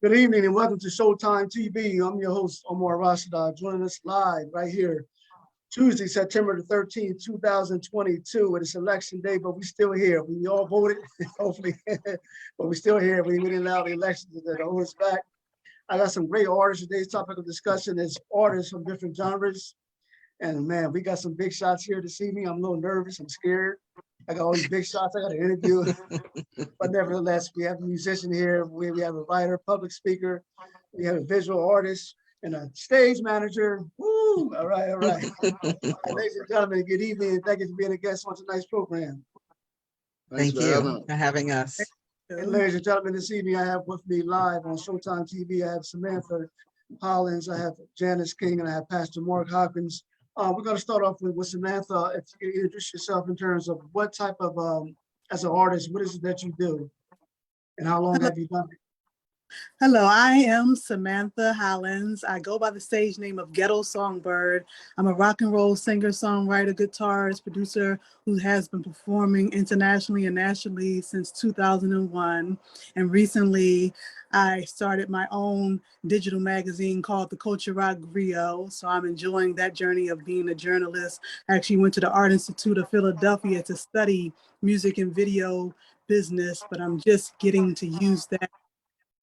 Good evening and welcome to Showtime TV. I'm your host, OmarRashada, joining us live right here, Tuesday, September the 13th, 2022. It's election day, but we're still here. We all voted, hopefully, but we're still here. We didn't allow the elections to hold us back. I got some great artists. Today's topic of discussion is artists from different genres. And man, we got some big shots here this evening. I'm a little nervous. I'm scared. I got all these big shots I got to interview. But nevertheless, we have a musician here. We have a writer, public speaker. We have a visual artist and a stage manager. Woo! All right, all right. Ladies and gentlemen, good evening. And thank you for being a guest on tonight's program. Thank you for having us. And ladies and gentlemen, this evening I have with me live on Showtime TV, I have Samantha Hollins, I have Janice King, and I have Pastor Mark Hopins. We're going to start off with Samantha. If you can introduce yourself in terms of what type of, as an artist, what is it that you do? And how long have you done it? Hello, I am Samantha Hollins. I go by the stage name of Ghetto Songbird. I'm a rock and roll singer, songwriter, guitarist, producer who has been performing internationally and nationally since 2001. And recently, I started my own digital magazine called The Culture Rock Griot. So I'm enjoying that journey of being a journalist. I actually went to the Art Institute of Philadelphia to study music and video business, but I'm just getting to use that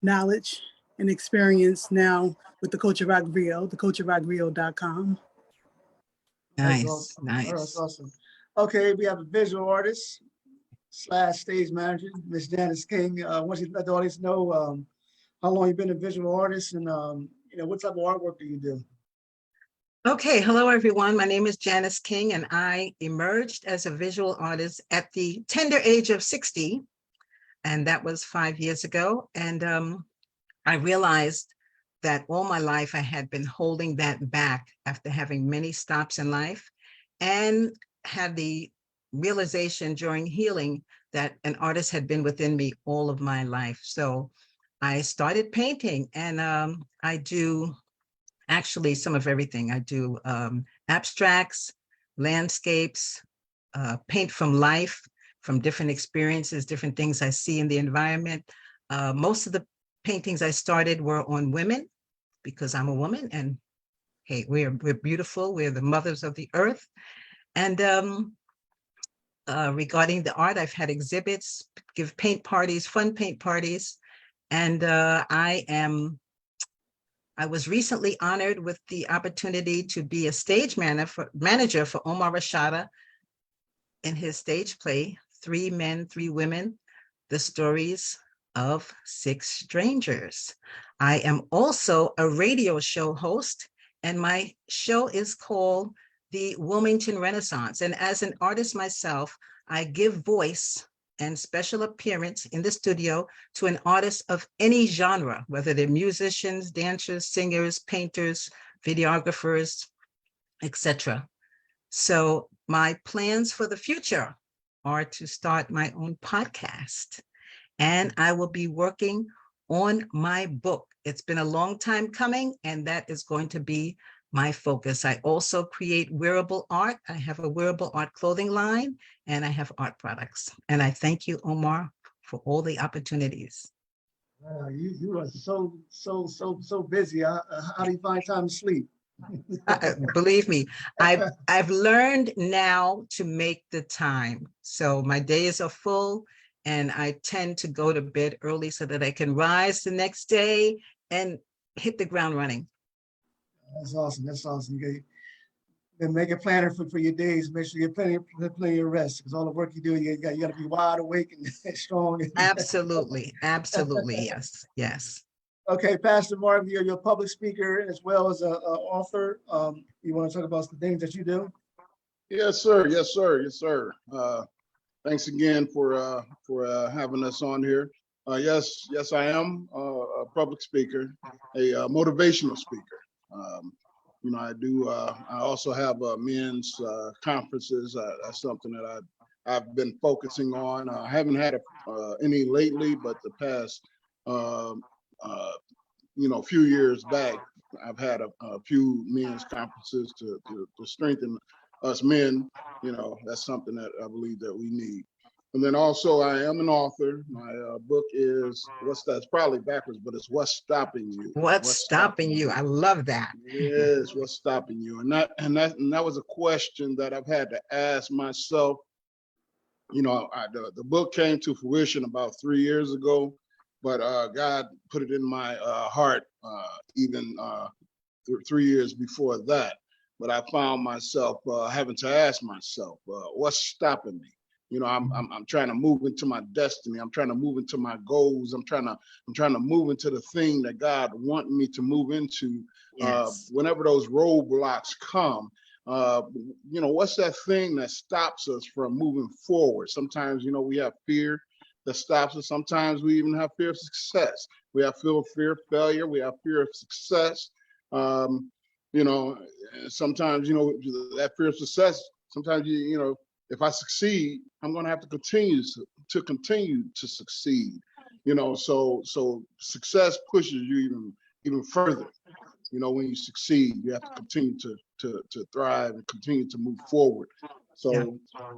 knowledge and experience now with the Culture Rock Griot, theculturerockgriot.com. Nice, awesome. nice. That's awesome. Okay, we have a visual artist / stage manager, Miss Janice King. I want you to let the audience know how long you've been a visual artist and what type of artwork do you do? Okay, hello everyone. My name is Janice King and I emerged as a visual artist at the tender age of 60. And that was 5 years ago. And I realized that all my life I had been holding that back after having many stops in life, and had the realization during healing that an artist had been within me all of my life. So I started painting, and I do actually some of everything. I do abstracts, landscapes, paint from life, from different experiences, different things I see in the environment. Most of the paintings I started were on women because I'm a woman, and hey, we're beautiful. We're the mothers of the earth. And regarding the art, I've had exhibits, give paint parties, fun paint parties. And I was recently honored with the opportunity to be a stage manager for OmarRashada in his stage play, 3 Men, 3 Women, The Stories of 6 Strangers. I am also a radio show host, and my show is called The Wilmington Renaissance. And as an artist myself, I give voice and special appearance in the studio to an artist of any genre, whether they're musicians, dancers, singers, painters, videographers, etc. So my plans for the future are to start my own podcast, and I will be working on my book. It's been a long time coming, and that is going to be my focus. I also create wearable art. I have a wearable art clothing line, and I have art products. And I thank you, Omar, for all the opportunities. You are so busy. How do you find time to sleep? Believe me, I've learned now to make the time. So my days are full, and I tend to go to bed early so that I can rise the next day and hit the ground running. That's awesome. That's awesome. And make a planner for your days. Make sure you're plenty of rest, because all the work you do, you got to be wide awake and strong. Absolutely, absolutely, yes. Okay, Pastor Mark, you're a public speaker as well as an author. You want to talk about the things that you do? Yes, sir. Yes, sir. Yes, sir. Thanks again for having us on here. Yes, I am a public speaker, a motivational speaker. I do. I also have men's conferences. That's something that I've been focusing on. I haven't had any lately, but the past few years back, I've had a few men's conferences to strengthen us men. That's something that I believe that we need. And then also I am an author. My book is, it's probably backwards, but it's What's Stopping You? What's stopping you? I love that. Yes, what's stopping you? And that was a question that I've had to ask myself. You know, the book came to fruition about 3 years ago, but God put it in my heart even 3 years before that. But I found myself having to ask myself, what's stopping me? You know, I'm trying to move into my destiny. I'm trying to move into my goals. I'm trying to move into the thing that God wants me to move into. Yes. Whenever those roadblocks come, you know, what's that thing that stops us from moving forward? Sometimes, you know, we have fear that stops us. Sometimes we even have fear of success. We have fear of failure. We have fear of success. You know, sometimes, you know, that fear of success, sometimes, you know, if I succeed, I'm going to have to continue to succeed, you know, so success pushes you even further. You know, when you succeed, you have to continue to thrive and continue to move forward. So,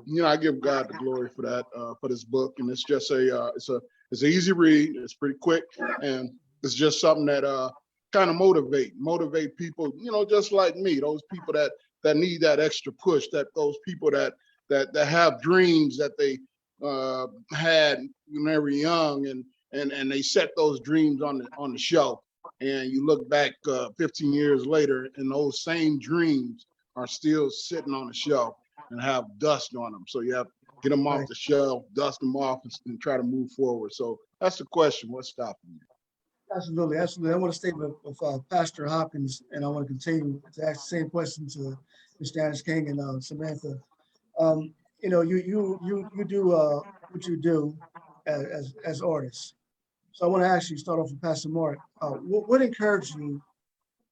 you know, I give God the glory for that, for this book. And it's just it's an easy read. It's pretty quick. And it's just something that kind of motivate people, you know, just like me, those people that need that extra push, those people that have dreams that they had when they were young, and they set those dreams on the shelf. And you look back 15 years later, and those same dreams are still sitting on the shelf and have dust on them. So you have to get them off the shelf, dust them off, and try to move forward. So that's the question: what's stopping you? Absolutely, absolutely. I want to stay with Pastor Hopins, and I want to continue to ask the same question to Ms. Janice King and Samantha. You know, you do what you do as artists. So I want to actually start off with Pastor Mark. What encouraged you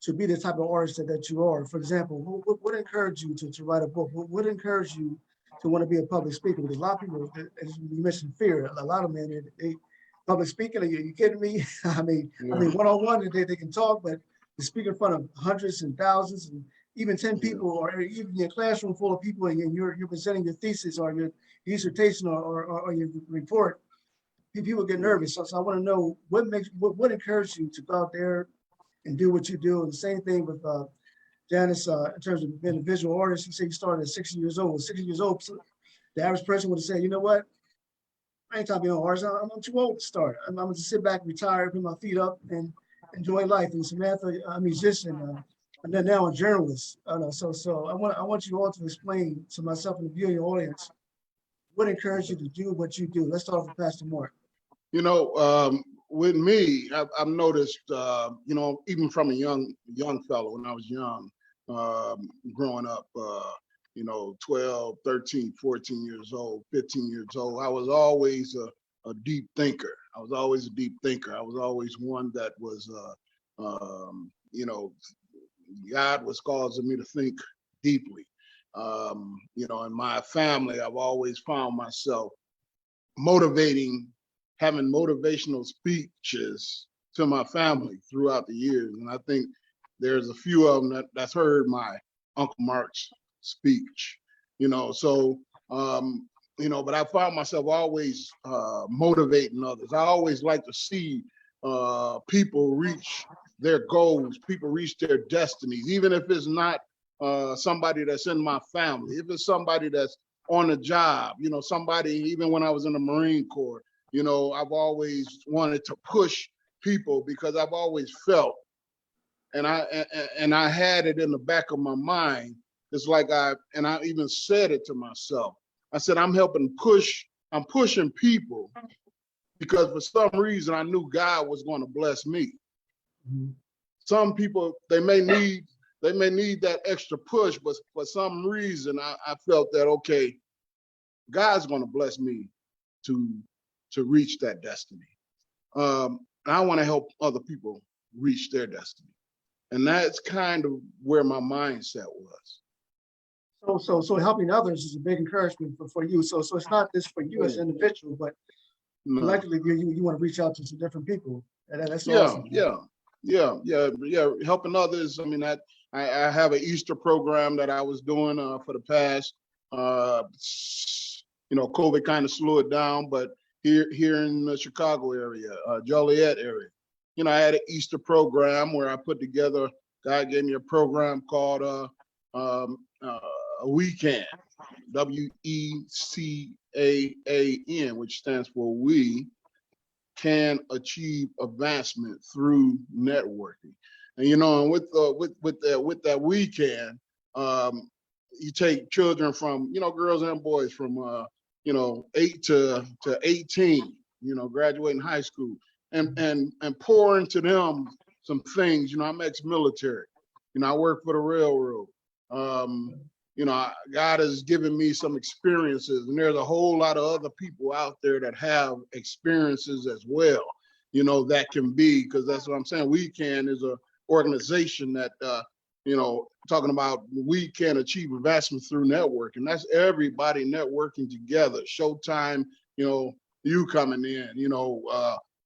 to be the type of artist that you are? For example, what encouraged you to write a book? What encouraged you to want to be a public speaker? Because a lot of people, as you mentioned, fear. A lot of men, they public speaking. Are you kidding me? I mean, one-on-one, they can talk, but to speak in front of hundreds and thousands and even 10 people, or even your classroom full of people, and you're presenting your thesis or your dissertation or your report, people get nervous. So I want to know what encouraged you to go out there and do what you do. And the same thing with Janice, in terms of being a visual artist. You say you started at 60 years old. At 60 years old, so the average person would have said, you know what? I ain't trying to be an artist. I'm too old to start. I'm going to sit back, retire, put my feet up, and enjoy life. And Samantha, a musician, and then now a journalist. So I want you all to explain to myself and the viewing audience what encouraged you to do what you do. Let's start with Pastor Mark. You know, with me, I've noticed, you know, even from a young fellow, when I was young, growing up, you know, 12, 13, 14 years old, 15 years old, I was always a deep thinker. I was always a deep thinker. I was always one that was, you know, God was causing me to think deeply. You know, in my family, I've always found myself having motivational speeches to my family throughout the years. And I think there's a few of them that's heard my Uncle Mark's speech, you know, so, you know, but I found myself always motivating others. I always like to see people reach their goals, people reach their destinies, even if it's not somebody that's in my family, if it's somebody that's on a job, you know, somebody, even when I was in the Marine Corps, you know, I've always wanted to push people because I've always felt, and I had it in the back of my mind. It's like I even said it to myself. I said, I'm pushing people because for some reason I knew God was going to bless me. Mm-hmm. Some people, they may need that extra push, but for some reason I felt that, okay, God's going to bless me to reach that destiny. I want to help other people reach their destiny. And that's kind of where my mindset was. So helping others is a big encouragement for you. So it's not just for you as an individual, but collectively you want to reach out to some different people. And that's awesome. Yeah. Helping others. I mean, I have an Easter program that I was doing for the past COVID kind of slowed it down, but here in the Chicago area, Joliet area, I had an Easter program where I put together, God gave me a program called a Weekend, WECAAN, which stands for We Can Achieve Advancement Through Networking. And and with that weekend, you take children from girls and boys from 8 to 18, graduating high school, and pour into them some things. I'm ex-military. I work for the railroad. God has given me some experiences, and there's a whole lot of other people out there that have experiences as well, that can be, because that's what I'm saying. WeCan is a organization that, talking about we can achieve advancement through networking. That's everybody networking together. Showtime, you coming in,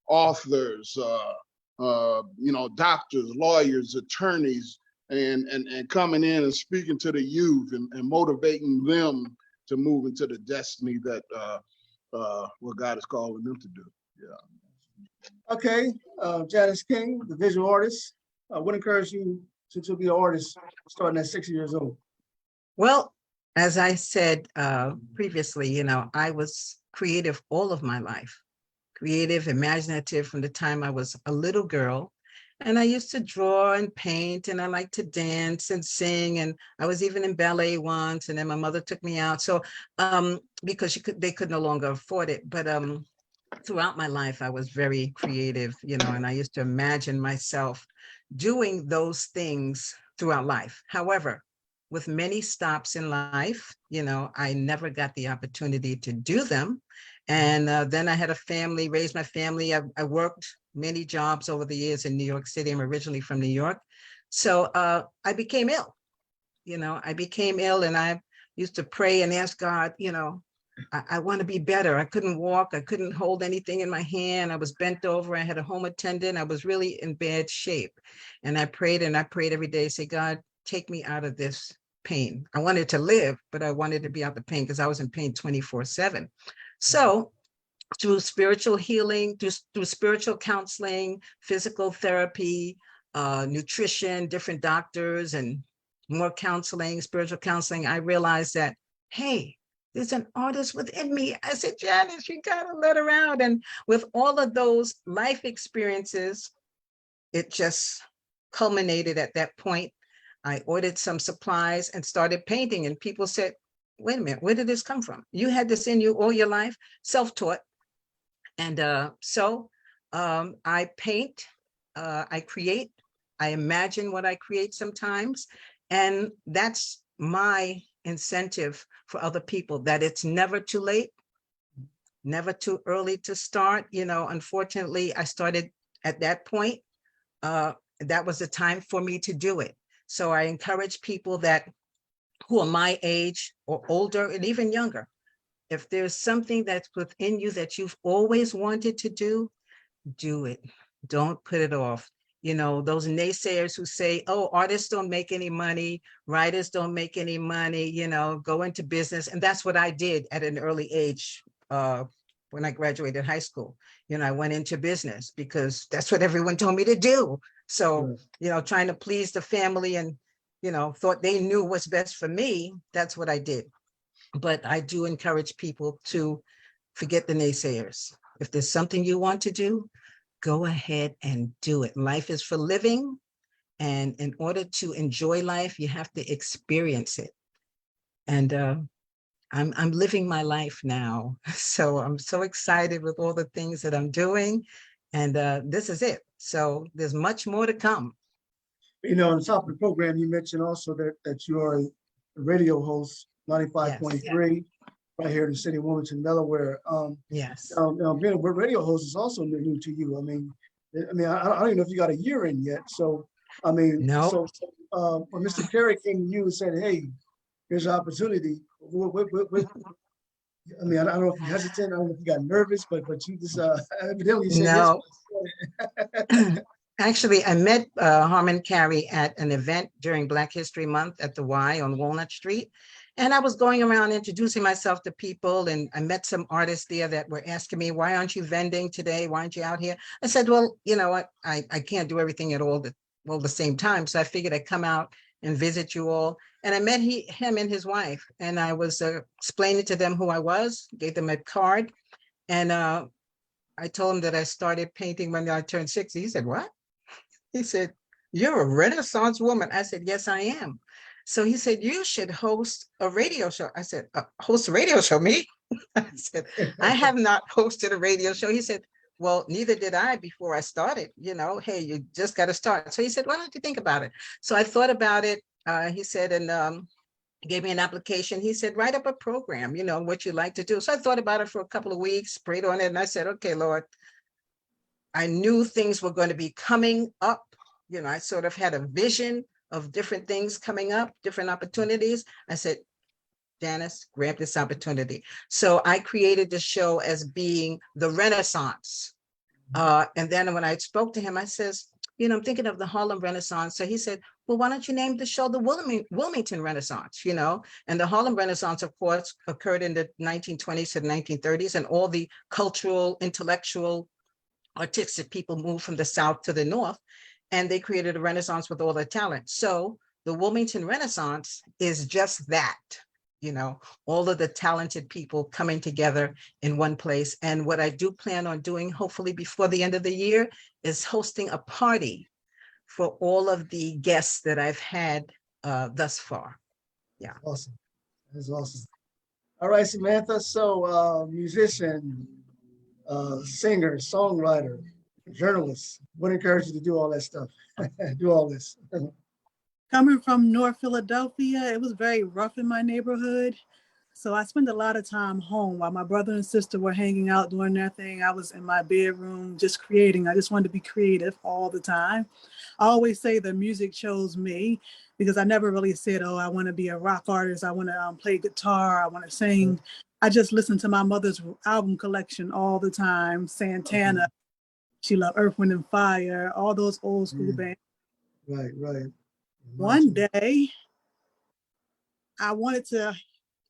authors, doctors, lawyers, attorneys, and coming in and speaking to the youth and motivating them to move into the destiny that what God is calling them to do. Yeah. Okay, Janice King, the visual artist. What encouraged you to be an artist starting at 6 years old? Well, as I said previously, I was creative all of my life, creative, imaginative from the time I was a little girl. And I used to draw and paint, and I liked to dance and sing. And I was even in ballet once, and then my mother took me out. So because they could no longer afford it. But throughout my life, I was very creative, and I used to imagine myself doing those things throughout life. However, with many stops in life, I never got the opportunity to do them. And then I had a family, raised my family. I worked many jobs over the years in New York City. I'm originally from New York. So I became ill. I became ill, and I used to pray and ask God, I want to be better. I couldn't walk. I couldn't hold anything in my hand. I was bent over. I had a home attendant. I was really in bad shape. And I prayed every day, say, God, take me out of this pain. I wanted to live, but I wanted to be out the pain because I was in pain 24/7. So through spiritual healing, through spiritual counseling, physical therapy, nutrition, different doctors, and more counseling, spiritual counseling, I realized that, hey, there's an artist within me. I said, Janice, you gotta let her out. And with all of those life experiences, it just culminated at that point. I ordered some supplies and started painting, and people said, wait a minute, where did this come from? You had this in you all your life, self-taught. And so I paint, I create, I imagine what I create sometimes. And that's my incentive for other people, that it's never too late, never too early to start. Unfortunately, I started at that point. That was the time for me to do it. So I encourage people who are my age or older and even younger, if there's something that's within you that you've always wanted to do it. Don't put it off. Those naysayers who say, oh, artists don't make any money, writers don't make any money, go into business. And that's what I did at an early age when I graduated high school. I went into business because that's what everyone told me to do. So, trying to please the family and, thought they knew what's best for me. That's what I did. But I do encourage people to forget the naysayers. If there's something you want to do, go ahead and do it. Life is for living. And in order to enjoy life, you have to experience it. And I'm living my life now. So I'm so excited with all the things that I'm doing. And this is it. So there's much more to come. On the top of the program, you mentioned also that you are a radio host, 95.3, right here in the city of Wilmington, Delaware. Yes. Being a radio host is also new to you. I don't even know if you got a year in yet. So, No. So when Mr. Kerry came to you and said, hey, here's an opportunity. I don't know if you hesitant, I don't know if you got nervous, but you just evidently said No. Yes. Actually, I met Harmon Carey at an event during Black History Month at the Y on Walnut Street. And I was going around introducing myself to people, and I met some artists there that were asking me, why aren't you vending today? Why aren't you out here? I said, well, you know what? I can't do everything at all the same time. So I figured I'd come out and visit you all. And I met him and his wife, and I was explaining to them who I was, gave them a card. And I told him that I started painting when I turned 60. He said, what? He said, you're a Renaissance woman. I said, yes, I am. So he said, you should host a radio show. I said, host a radio show, me? I said, I have not hosted a radio show. He said, well, neither did I before I started. You know, hey, you just got to start. So he said, why don't you think about it? So I thought about it. He said, and gave me an application. He said, write up a program, you know, what you like to do. So I thought about it for a couple of weeks, prayed on it. And I said, okay, Lord, I knew things were going to be coming up. You know, I sort of had a vision of different things coming up, different opportunities. I said, Janice, grab this opportunity. So I created the show as being the Renaissance. And then when I spoke to him, I says, you know, I'm thinking of the Harlem Renaissance. So he said, well, why don't you name the show the Wilmington Renaissance, you know? And the Harlem Renaissance, of course, occurred in the 1920s to the 1930s, and all the cultural, intellectual, artistic people moved from the South to the North, and they created a Renaissance with all their talent. So the Wilmington Renaissance is just that, you know, all of the talented people coming together in one place. And what I do plan on doing, hopefully before the end of the year, is hosting a party for all of the guests that I've had thus far. Yeah. Awesome. That's awesome. All right, Samantha. So musician, singer, songwriter, journalist. What encouraged you to do all that stuff? Do all this? Coming from North Philadelphia, it was very rough in my neighborhood. So I spent a lot of time home while my brother and sister were hanging out doing their thing. I was in my bedroom just creating. I just wanted to be creative all the time. I always say the music chose me, because I never really said, oh, I want to be a rock artist. I want to play guitar. I want to sing. I just listened to my mother's album collection all the time. Santana, she loved Earth, Wind and Fire, all those old school bands. Right, right. One day, I wanted to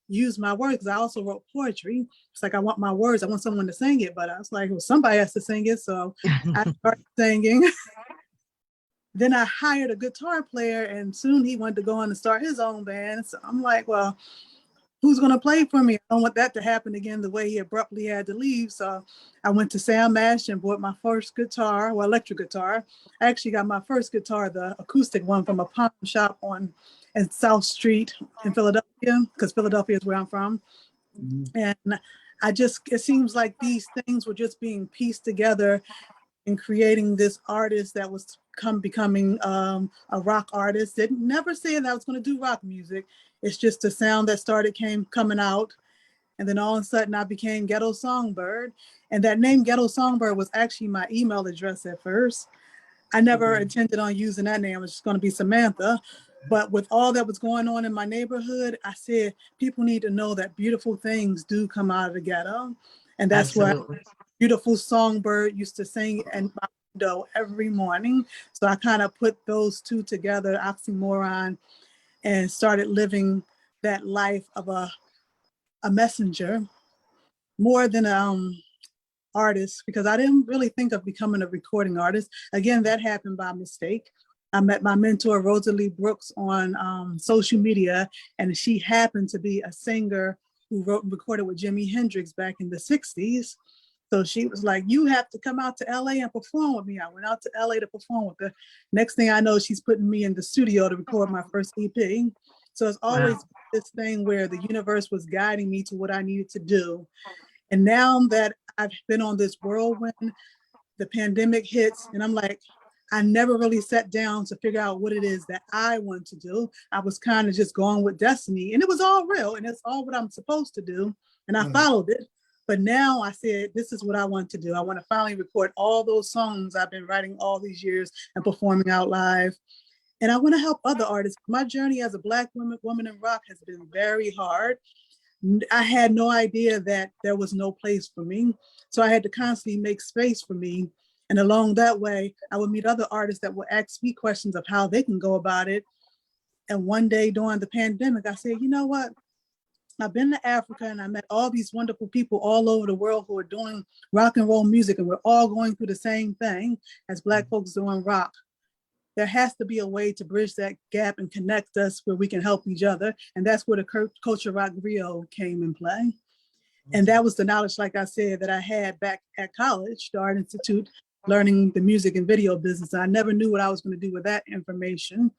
use my words, because I also wrote poetry. It's like, I want my words. I want someone to sing it, but I was like, well, somebody has to sing it. So I started singing. Then I hired a guitar player, and soon he wanted to go on and start his own band. So I'm like, well, who's going to play for me? I don't want that to happen again the way he abruptly had to leave. So I went to Sam Ash and bought my first guitar, well, electric guitar. I actually got my first guitar, the acoustic one, from a pawn shop on South Street in Philadelphia, because Philadelphia is where I'm from. And it seems like these things were just being pieced together and creating this artist that was becoming a rock artist. Didn't never say that I was going to do rock music. It's just the sound that started coming out. And then all of a sudden I became Ghetto Songbird. And that name Ghetto Songbird was actually my email address at first. I never intended on using that name. It was just going to be Samantha. But with all that was going on in my neighborhood, I said, people need to know that beautiful things do come out of the ghetto. And that's what Beautiful Songbird used to sing in my window every morning. So I kind of put those two together, oxymoron, and started living that life of a messenger more than an artist, because I didn't really think of becoming a recording artist. Again, that happened by mistake. I met my mentor, Rosalie Brooks, on social media, and she happened to be a singer who wrote and recorded with Jimi Hendrix back in the 60s. So she was like, you have to come out to LA and perform with me. I went out to LA to perform with her. Next thing I know, she's putting me in the studio to record my first EP. So it's always this thing where the universe was guiding me to what I needed to do. And now that I've been on this whirlwind, the pandemic hits, and I'm like, I never really sat down to figure out what it is that I want to do. I was kind of just going with destiny, and it was all real, and it's all what I'm supposed to do. And I followed it. But now I said, this is what I want to do. I want to finally record all those songs I've been writing all these years and performing out live. And I want to help other artists. My journey as a Black woman in rock has been very hard. I had no idea that there was no place for me. So I had to constantly make space for me. And along that way, I would meet other artists that would ask me questions of how they can go about it. And one day during the pandemic, I said, you know what? I've been to Africa and I met all these wonderful people all over the world who are doing rock and roll music, and we're all going through the same thing as Black folks doing rock. There has to be a way to bridge that gap and connect us where we can help each other. And that's where the Culture Rock Griot came in play. And that was the knowledge, like I said, that I had back at college, the Art Institute, learning the music and video business. I never knew what I was going to do with that information.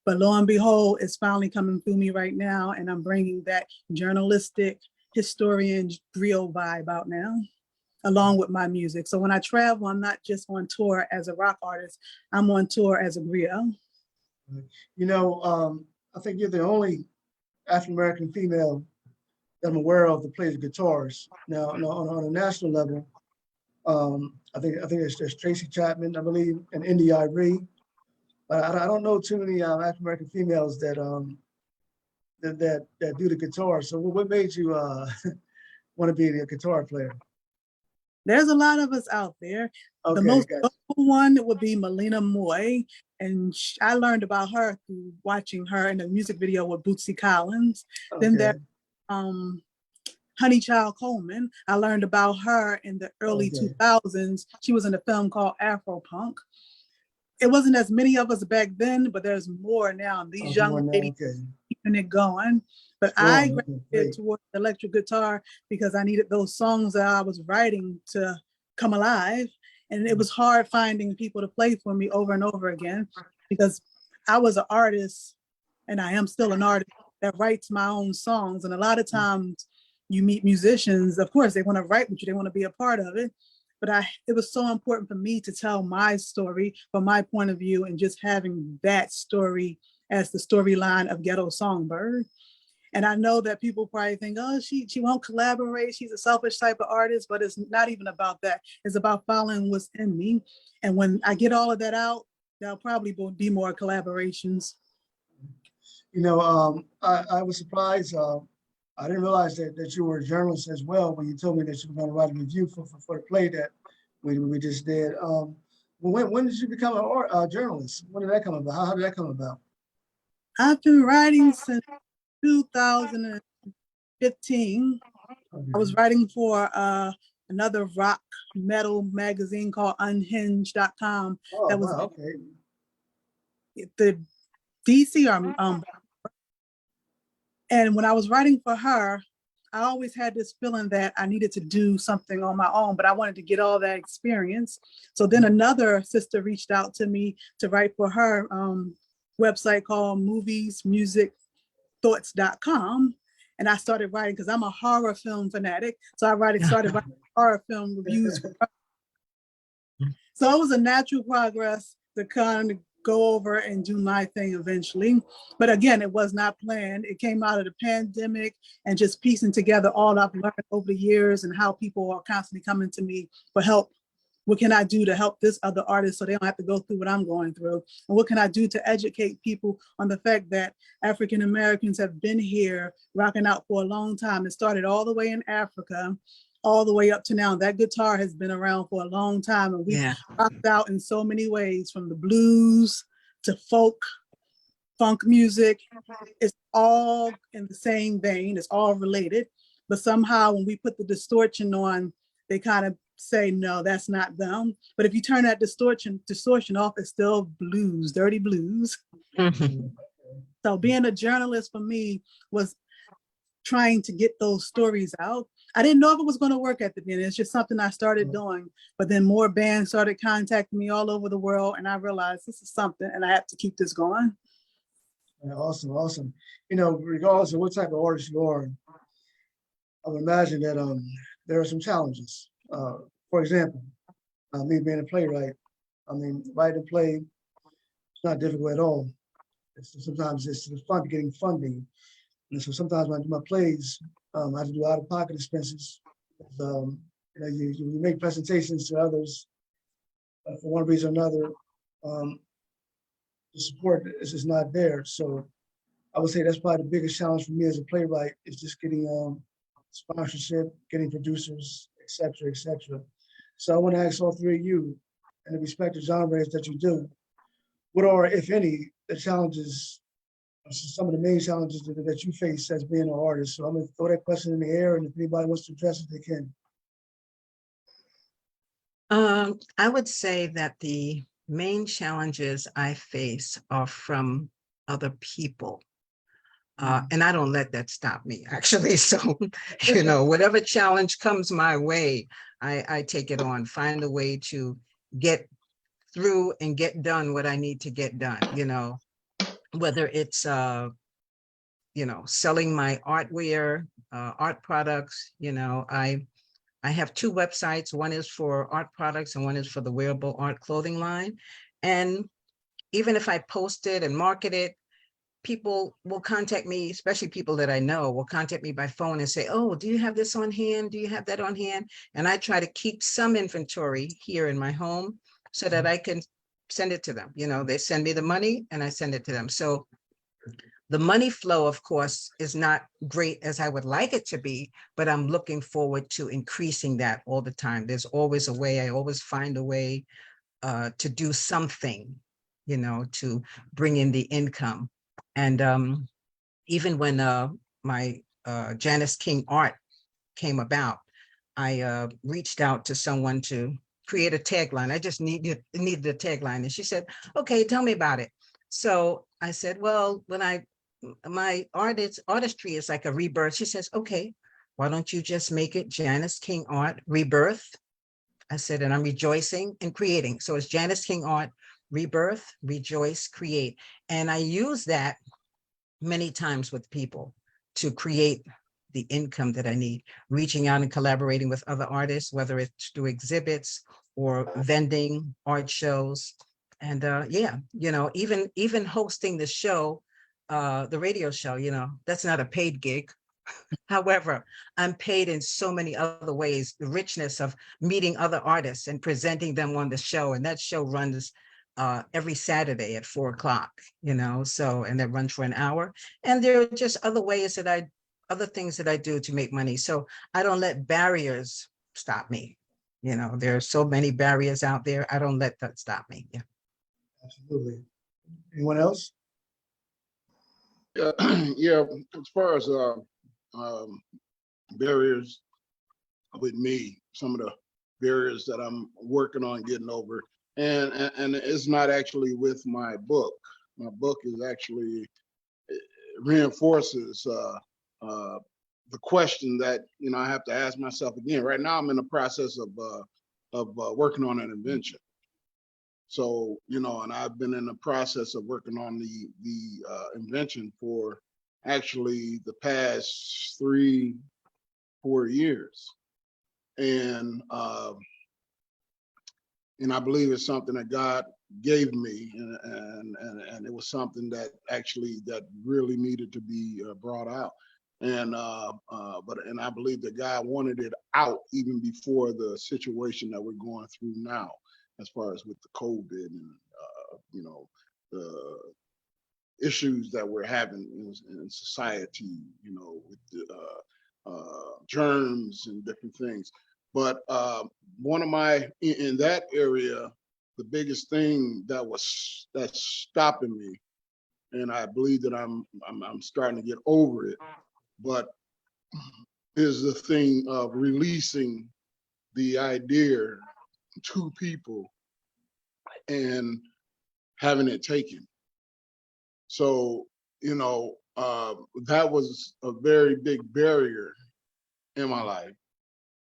But lo and behold, it's finally coming through me right now. And I'm bringing that journalistic historian griot vibe out now, along with my music. So when I travel, I'm not just on tour as a rock artist, I'm on tour as a griot. You know, I think you're the only African-American female that I'm aware of that plays guitars. Now, on a national level, I think there's Tracy Chapman, I believe, and Indy Irie. But I don't know too many African-American females that that do the guitar. So what made you want to be a guitar player? There's a lot of us out there. Okay, the most gotcha. notable one would be Melina Moy. And I learned about her through watching her in a music video with Bootsy Collins. Okay. Then there's Honey Child Coleman. I learned about her in the early 2000s. She was in a film called Afropunk. It wasn't as many of us back then, but there's more now. These young ladies keeping it going. But I gravitated towards electric guitar because I needed those songs that I was writing to come alive. And it was hard finding people to play for me over and over again because I was an artist, and I am still an artist that writes my own songs. And a lot of times you meet musicians, of course, they want to write with you, they want to be a part of it. But it was so important for me to tell my story from my point of view, and just having that story as the storyline of Ghetto Songbird. And I know that people probably think, oh, she won't collaborate. She's a selfish type of artist, but it's not even about that. It's about following what's in me. And when I get all of that out, there'll probably be more collaborations. You know, I was surprised. I didn't realize that you were a journalist as well when you told me that you were going to write a review for the play that we just did. When did you become a journalist? When did that come about? How did that come about? I've been writing since 2015. Okay. I was writing for another rock metal magazine called Unhinged.com. Oh, that was wow, okay. The DC and when I was writing for her, I always had this feeling that I needed to do something on my own, but I wanted to get all that experience. So then another sister reached out to me to write for her website called moviesmusicthoughts.com. And I started writing because I'm a horror film fanatic. So I started writing horror film reviews for her. So it was a natural progress to kind of go over and do my thing eventually. But again, it was not planned. It came out of the pandemic and just piecing together all I've learned over the years and how people are constantly coming to me for help. What can I do to help this other artist so they don't have to go through what I'm going through? And what can I do to educate people on the fact that African Americans have been here rocking out for a long time? It started all the way in Africa, all the way up to now. That guitar has been around for a long time, and we've rocked out in so many ways, from the blues to folk, funk music. It's all in the same vein, it's all related. But somehow when we put the distortion on, they kind of say, no, that's not them. But if you turn that distortion off, it's still blues, dirty blues. So being a journalist for me was trying to get those stories out. I didn't know if it was going to work at the beginning. It's just something I started doing. But then more bands started contacting me all over the world, and I realized this is something, and I have to keep this going. Yeah, awesome, awesome. You know, regardless of what type of artist you are, I would imagine that there are some challenges. For example, me being a playwright, I mean, writing a play, it's not difficult at all. Sometimes it's fun getting funding. And so sometimes when I do my plays, I have to do out-of-pocket expenses. You know, you make presentations to others for one reason or another. The support is just not there. So I would say that's probably the biggest challenge for me as a playwright, is just getting sponsorship, getting producers, et cetera, et cetera. So I want to ask all three of you, in the respective genres that you do, what are, if any, the challenges some of the main challenges that you face as being an artist. So I'm gonna throw that question in the air, and if anybody wants to address it, they can. I would say that the main challenges I face are from other people. And I don't let that stop me, actually. So, whatever challenge comes my way, I take it on, find a way to get through and get done what I need to get done, whether it's, selling my artware, art products, I have two websites. One is for art products and one is for the wearable art clothing line. And even if I post it and market it, people will contact me, especially people that I know will contact me by phone and say, oh, do you have this on hand? Do you have that on hand? And I try to keep some inventory here in my home so that I can send it to them. They send me the money and I send it to them. So the money flow, of course, is not great as I would like it to be, but I'm looking forward to increasing that all the time. There's always a way. I always find a way to do something, to bring in the income. And even when my Janice King art came about, I reached out to someone to create a tagline. I just needed a tagline. And she said, okay, tell me about it. So I said, well, my artistry is like a rebirth. She says, okay, why don't you just make it Janice King Art Rebirth? I said, and I'm rejoicing and creating. So it's Janice King Art Rebirth, Rejoice, Create. And I use that many times with people to create the income that I need, reaching out and collaborating with other artists, whether it's through exhibits or vending, art shows. And even hosting the show, the radio show, that's not a paid gig. However, I'm paid in so many other ways, the richness of meeting other artists and presenting them on the show. And that show runs every Saturday at 4:00, so, and it runs for an hour. And there are just other things that I do to make money. So I don't let barriers stop me. There are so many barriers out there. I don't let that stop me. Yeah. Absolutely. Anyone else? Yeah, yeah. As far as barriers with me, some of the barriers that I'm working on getting over, and it's not actually with my book. My book is actually reinforces the question that I have to ask myself again. Right now, I'm in the process of working on an invention. So and I've been in the process of working on the invention for actually the past 3-4 years, and I believe it's something that God gave me, and it was something that really needed to be brought out, and I believe that God wanted it out even before the situation that we're going through now, as far as with the COVID and the issues that we're having in society, with the germs and different things. But one of my, in that area, the biggest thing that's stopping me, and I believe that I'm starting to get over it, but is the thing of releasing the idea to people and having it taken. So, that was a very big barrier in my life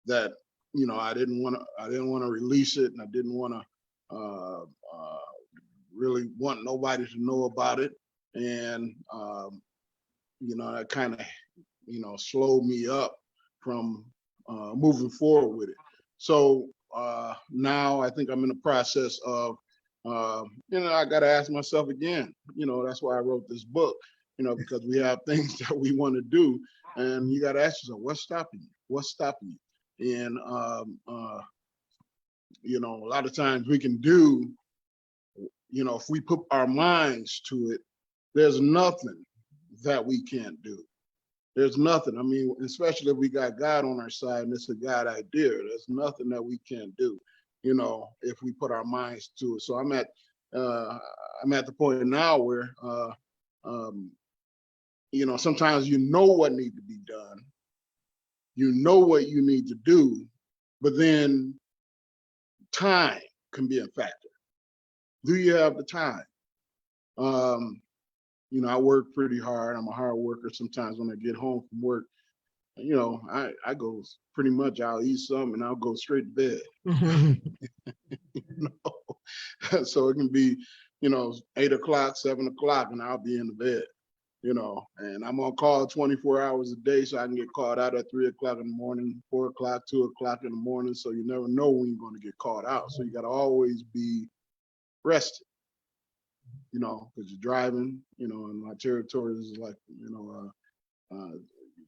that, I didn't want to release it, and I didn't want to really want nobody to know about it. And, that kind of, slowed me up from moving forward with it. So now I think I'm in the process of, I got to ask myself again, that's why I wrote this book, because we have things that we want to do, and you got to ask yourself, what's stopping you? What's stopping you? And, a lot of times we can do, if we put our minds to it, there's nothing that we can't do. There's nothing. I mean, especially if we got God on our side and it's a God idea, there's nothing that we can't do, if we put our minds to it. So I'm at the point now where sometimes you know what needs to be done. You know what you need to do, but then time can be a factor. Do you have the time? I work pretty hard. I'm a hard worker. Sometimes when I get home from work, I go pretty much, I'll eat something and I'll go straight to bed. So it can be, 8 o'clock, 7 o'clock, and I'll be in the bed, and I'm on call 24 hours a day, so I can get called out at 3 o'clock in the morning, 4 o'clock, 2 o'clock in the morning. So you never know when you're going to get called out. So you got to always be rested, because you're driving, and my territory is like,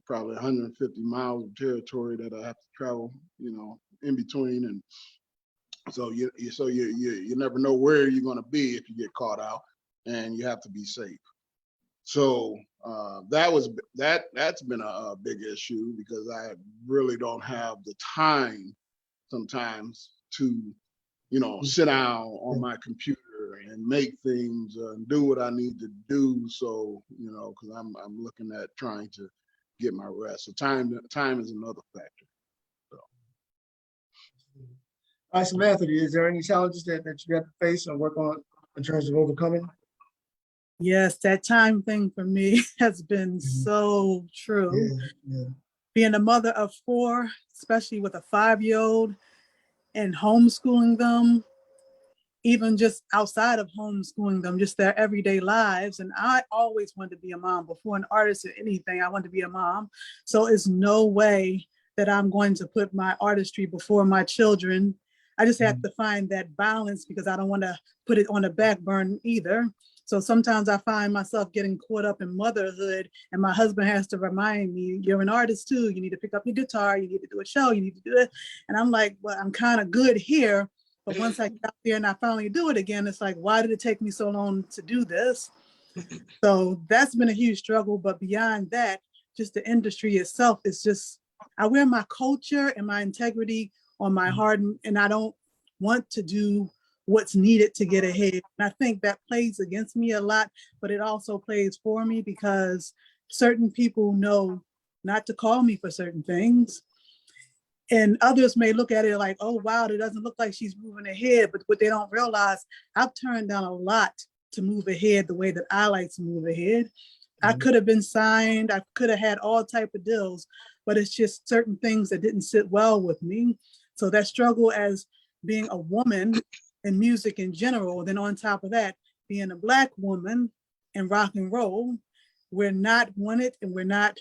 probably 150 miles of territory that I have to travel, in between. And so you never know where you're going to be if you get caught out, and you have to be safe. So that's been a big issue, because I really don't have the time sometimes to, sit down on my computer and make things and do what I need to do. So, because I'm looking at trying to get my rest. So time is another factor. So. All right, Samantha, is there any challenges that you have to face or work on in terms of overcoming? Yes, that time thing for me has been so true. Yeah. Being a mother of 4, especially with a 5-year-old, and homeschooling them, even just outside of homeschooling them, just their everyday lives. And I always wanted to be a mom. Before an artist or anything, I wanted to be a mom. So it's no way that I'm going to put my artistry before my children. I just have to find that balance, because I don't want to put it on the back burner either. So sometimes I find myself getting caught up in motherhood, and my husband has to remind me, you're an artist too. You need to pick up your guitar. You need to do a show. You need to do it. And I'm like, well, I'm kind of good here. But once I get out there and I finally do it again, it's like, why did it take me so long to do this? So that's been a huge struggle. But beyond that, just the industry itself is just, I wear my culture and my integrity on my heart, and I don't want to do what's needed to get ahead. And I think that plays against me a lot, but it also plays for me, because certain people know not to call me for certain things. And others may look at it like, oh, wow, it doesn't look like she's moving ahead. But what they don't realize, I've turned down a lot to move ahead the way that I like to move ahead. I could have been signed. I could have had all type of deals, but it's just certain things that didn't sit well with me. So that struggle as being a woman in music in general, then on top of that, being a Black woman in rock and roll, we're not wanted and we're not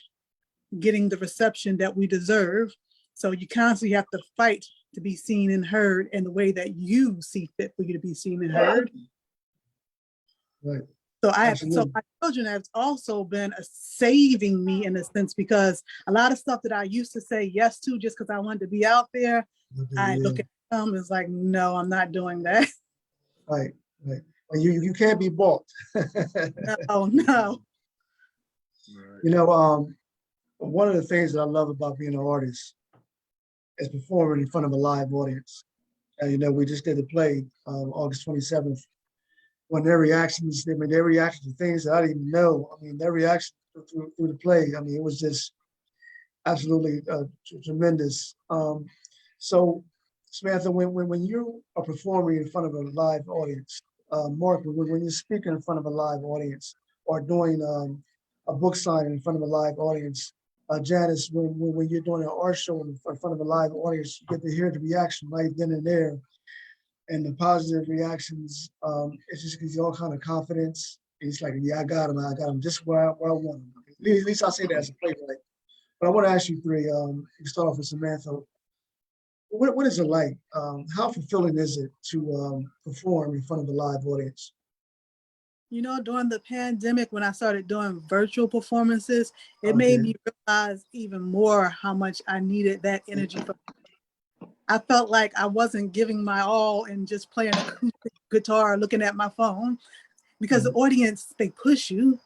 getting the reception that we deserve. So you constantly have to fight to be seen and heard in the way that you see fit for you to be seen and heard. Right. So my children have also been saving me in a sense, because a lot of stuff that I used to say yes to just because I wanted to be out there, I look at them as like, no, I'm not doing that. Right. Well, you can't be bought. No. One of the things that I love about being an artist is performing in front of a live audience. And we just did the play August 27th. When their reactions to things that I didn't even know. I mean, their reaction through the play, I mean, it was just absolutely tremendous. So, Samantha, when you are performing in front of a live audience, Mark, when you're speaking in front of a live audience, or doing a book signing in front of a live audience, Janice, when you're doing an art show in front of a live audience, you get to hear the reaction right then and there. And the positive reactions, it just gives you all kind of confidence. It's like, yeah, I got him just where I want him. At least I say that as a playwright. But I want to ask you three, you start off with Samantha. What is it like? How fulfilling is it to perform in front of a live audience? During the pandemic, when I started doing virtual performances, it made me realize even more how much I needed that energy. I felt like I wasn't giving my all and just playing acoustic guitar, looking at my phone, because the audience, they push you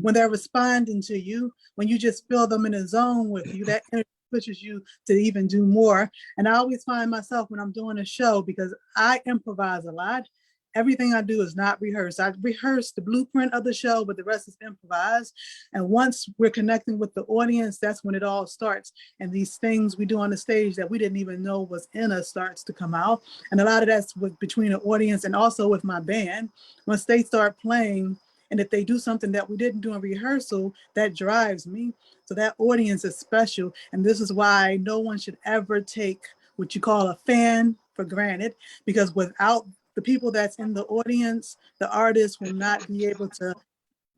when they're responding to you. When you just feel them in a zone with you, that energy pushes you to even do more. And I always find myself when I'm doing a show, because I improvise a lot, everything I do is not rehearsed. I rehearse the blueprint of the show, but the rest is improvised. And once we're connecting with the audience, that's when it all starts. And these things we do on the stage that we didn't even know was in us starts to come out. And a lot of that's between the audience and also with my band. Once they start playing, and if they do something that we didn't do in rehearsal, that drives me. So that audience is special. And this is why no one should ever take what you call a fan for granted, because without the people that's in the audience, the artist will not be able to,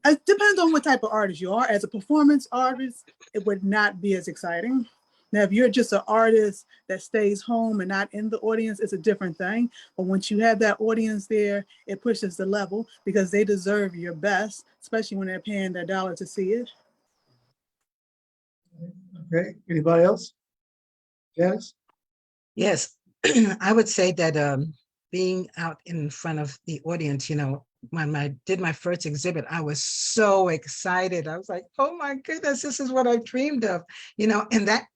it depends on what type of artist you are. As a performance artist, it would not be as exciting. Now, if you're just an artist that stays home and not in the audience, it's a different thing. But once you have that audience there, it pushes the level because they deserve your best, especially when they're paying their dollar to see it. Okay, anybody else? Janice? Yes, I would say that being out in front of the audience, you know, when I did my first exhibit, I was so excited. I was like, oh my goodness, this is what I dreamed of, you know, and that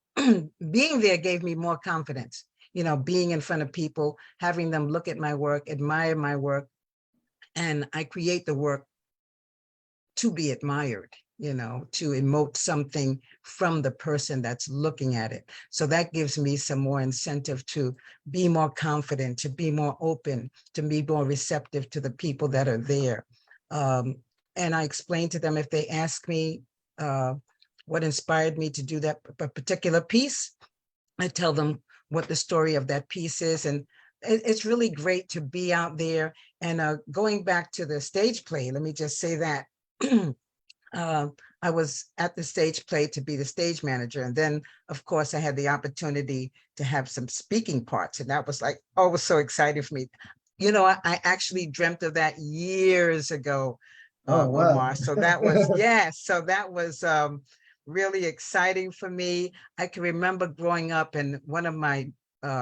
being there gave me more confidence, you know, being in front of people, having them look at my work, admire my work, and I create the work to be admired, you know, to emote something from the person that's looking at it. So that gives me some more incentive to be more confident, to be more open, to be more receptive to the people that are there. And I explain to them if they ask me what inspired me to do that particular piece, I tell them what the story of that piece is. And it's really great to be out there. And going back to the stage play, let me just say that I was at the stage play to be the stage manager. And then, of course, I had the opportunity to have some speaking parts. And that was like, oh, it was so exciting for me. You know, I actually dreamt of that years ago, Oh, wow. Omar. So that was, yes. So that was really exciting for me. I can remember growing up and one of my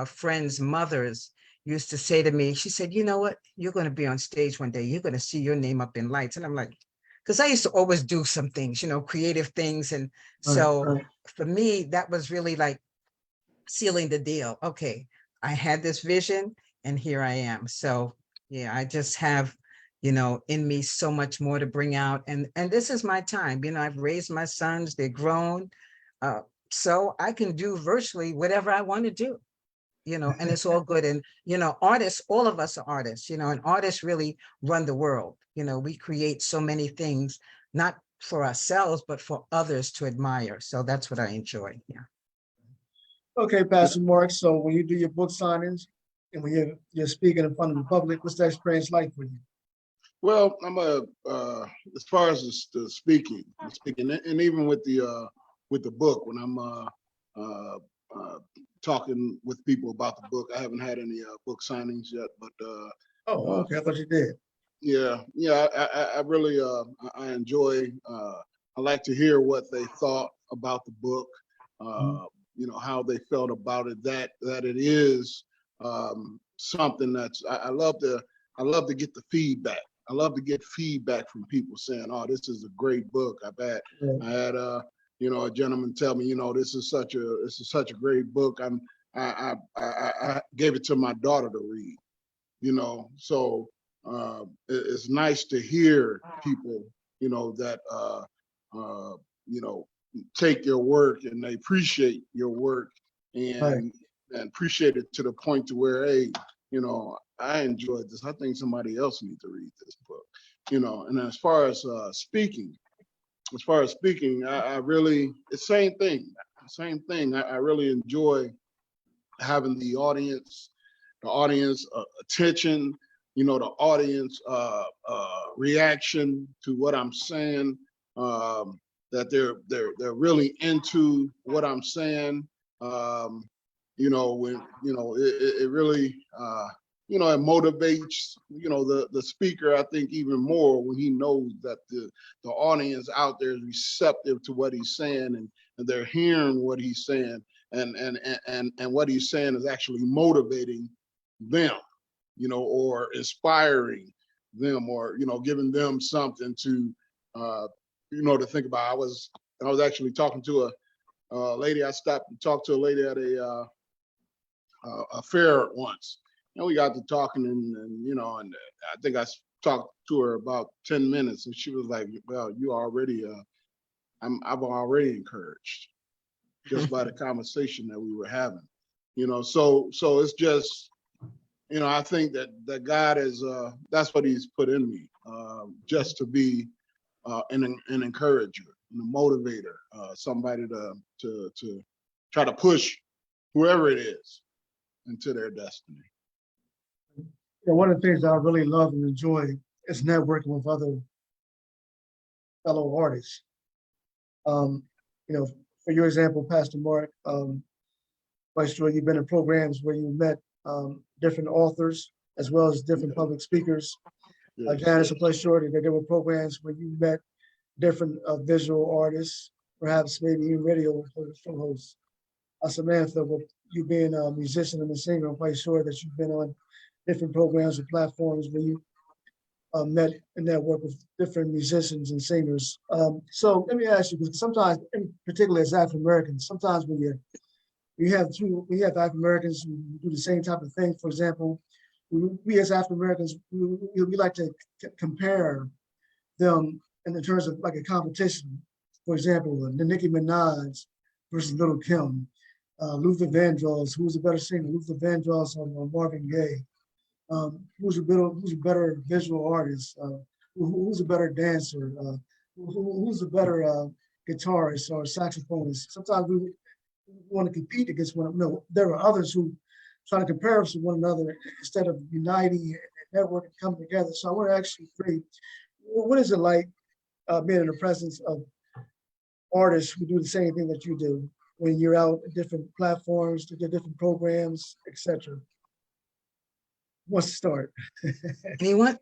friends' mothers used to say to me, she said, you know what, you're going to be on stage one day. You're going to see your name up in lights. And I'm like, because I used to always do some things, you know, creative things. And so for me, that was really like sealing the deal. Okay, I had this vision and here I am. So yeah, I just have, you know, in me so much more to bring out. And this is my time. You know, I've raised my sons, they're grown. So I can do virtually whatever I want to do, you know, and it's all good. And, you know, artists, all of us are artists, you know, and artists really run the world. You know, we create so many things, not for ourselves, but for others to admire. So that's what I enjoy. Yeah. Okay, Pastor Mark. So when you do your book signings and when you're speaking in front of the public, what's that experience like for you? Well, I'm as far as the speaking, and even with the book, when I'm talking with people about the book, I haven't had any book signings yet, but Oh, okay. I thought you did. yeah, I really I enjoy. I like to hear what they thought about the book. You know, how they felt about it. That it is something that's I love to get the feedback. I love to get feedback from people saying, "Oh, this is a great book." I had you know, a gentleman tell me, you know, this is such a great book. I gave it to my daughter to read. You know, so it's nice to hear people, you know, that you know, take your work and they appreciate your work and appreciate it to the point to where, hey, you know, I enjoyed this. I think somebody else needs to read this book, you know. And as far as speaking, I really, it's same thing. I really enjoy having the audience attention, you know, the audience reaction to what I'm saying, that they're really into what I'm saying. You know, when, you know, it really, you know, it motivates, you know, the speaker, I think, even more when he knows that the audience out there is receptive to what he's saying and they're hearing what he's saying and what he's saying is actually motivating them, you know, or inspiring them, or, you know, giving them something to, you know, to think about. I was actually talking to a lady. I stopped and talked to a lady at a fair once, and we got to talking, and you know, and I think I talked to her about 10 minutes, and she was like, "Well, you already, I've already encouraged just by the conversation that we were having, you know." So it's just, you know, I think that God is, that's what He's put in me, just to be an encourager, and a motivator, somebody to try to push whoever it is into their destiny. Yeah, one of the things that I really love and enjoy is networking with other fellow artists. You know, for your example, Pastor Mark, quite sure you've been in programs where you met different authors as well as different public speakers. Yes, Janice, yes. I'm quite sure that there were programs where you met different visual artists, perhaps maybe even radio hosts. Samantha, with you being a musician and a singer, I'm quite sure that you've been on different programs or platforms where you met and networked with different musicians and singers. So let me ask you, because sometimes, in particular as African Americans, sometimes when we have African Americans who do the same type of thing. For example, we as African Americans, we like to compare them in the terms of like a competition. For example, the Nicki Minaj versus Little Kim, Luther Vandross, who's a better singer, Luther Vandross or Marvin Gaye, who's a better visual artist, who's a better dancer, who's a better guitarist or saxophonist. Sometimes we want to compete against one another. No, there are others who try to compare us to one another instead of uniting and networking, coming together. So I want to ask you three, what is it like being in the presence of artists who do the same thing that you do when you're out at different platforms, to different programs, etc.? Who wants to start? Anyone?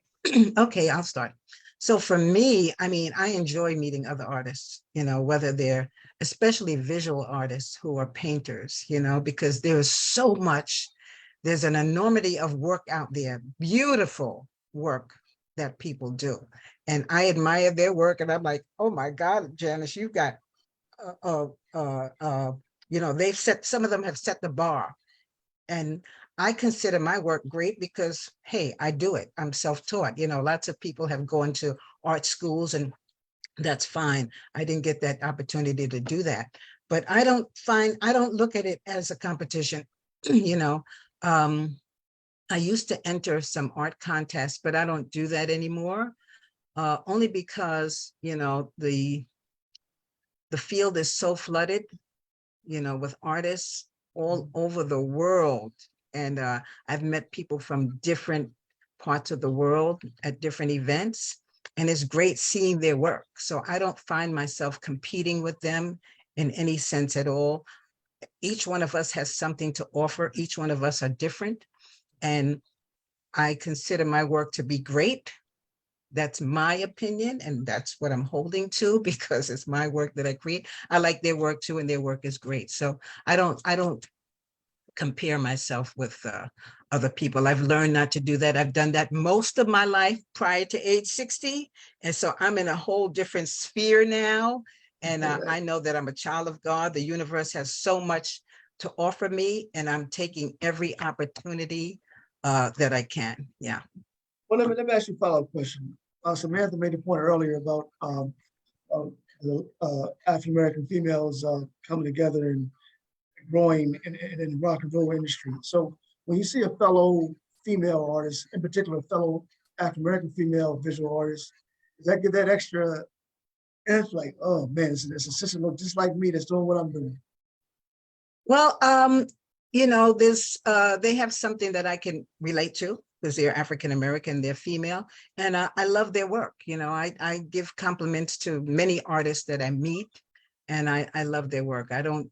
Okay, I'll start. So for me, I mean, I enjoy meeting other artists, you know, whether they're especially visual artists who are painters, you know, because there's so much, there's an enormity of work out there, beautiful work that people do. And I admire their work, and I'm like, oh my God, Janice, you've got, you know, some of them have set the bar. And I consider my work great because, hey, I do it. I'm self-taught. You know, lots of people have gone to art schools, and that's fine. I didn't get that opportunity to do that. But I don't look at it as a competition. You know, I used to enter some art contests, but I don't do that anymore. Only because, you know, the field is so flooded, you know, with artists all over the world. And I've met people from different parts of the world at different events, and it's great seeing their work. So I don't find myself competing with them in any sense at all. Each one of us has something to offer. Each one of us are different. And I consider my work to be great. That's my opinion, and that's what I'm holding to because it's my work that I create. I like their work too, and their work is great. So I don't compare myself with other people. I've learned not to do that. I've done that most of my life prior to age 60. And so I'm in a whole different sphere now. And I know that I'm a child of God. The universe has so much to offer me, and I'm taking every opportunity that I can. Yeah. Well, let me ask you a follow-up question. Samantha made a point earlier about the African American females coming together and growing in the rock and roll industry. So when you see a fellow female artist, in particular, a fellow African American female visual artist, does that give that extra? And it's like, oh man, it's a sister look just like me that's doing what I'm doing. Well, you know, they have something that I can relate to because they're African American, they're female, and I love their work. You know, I give compliments to many artists that I meet, and I love their work. I don't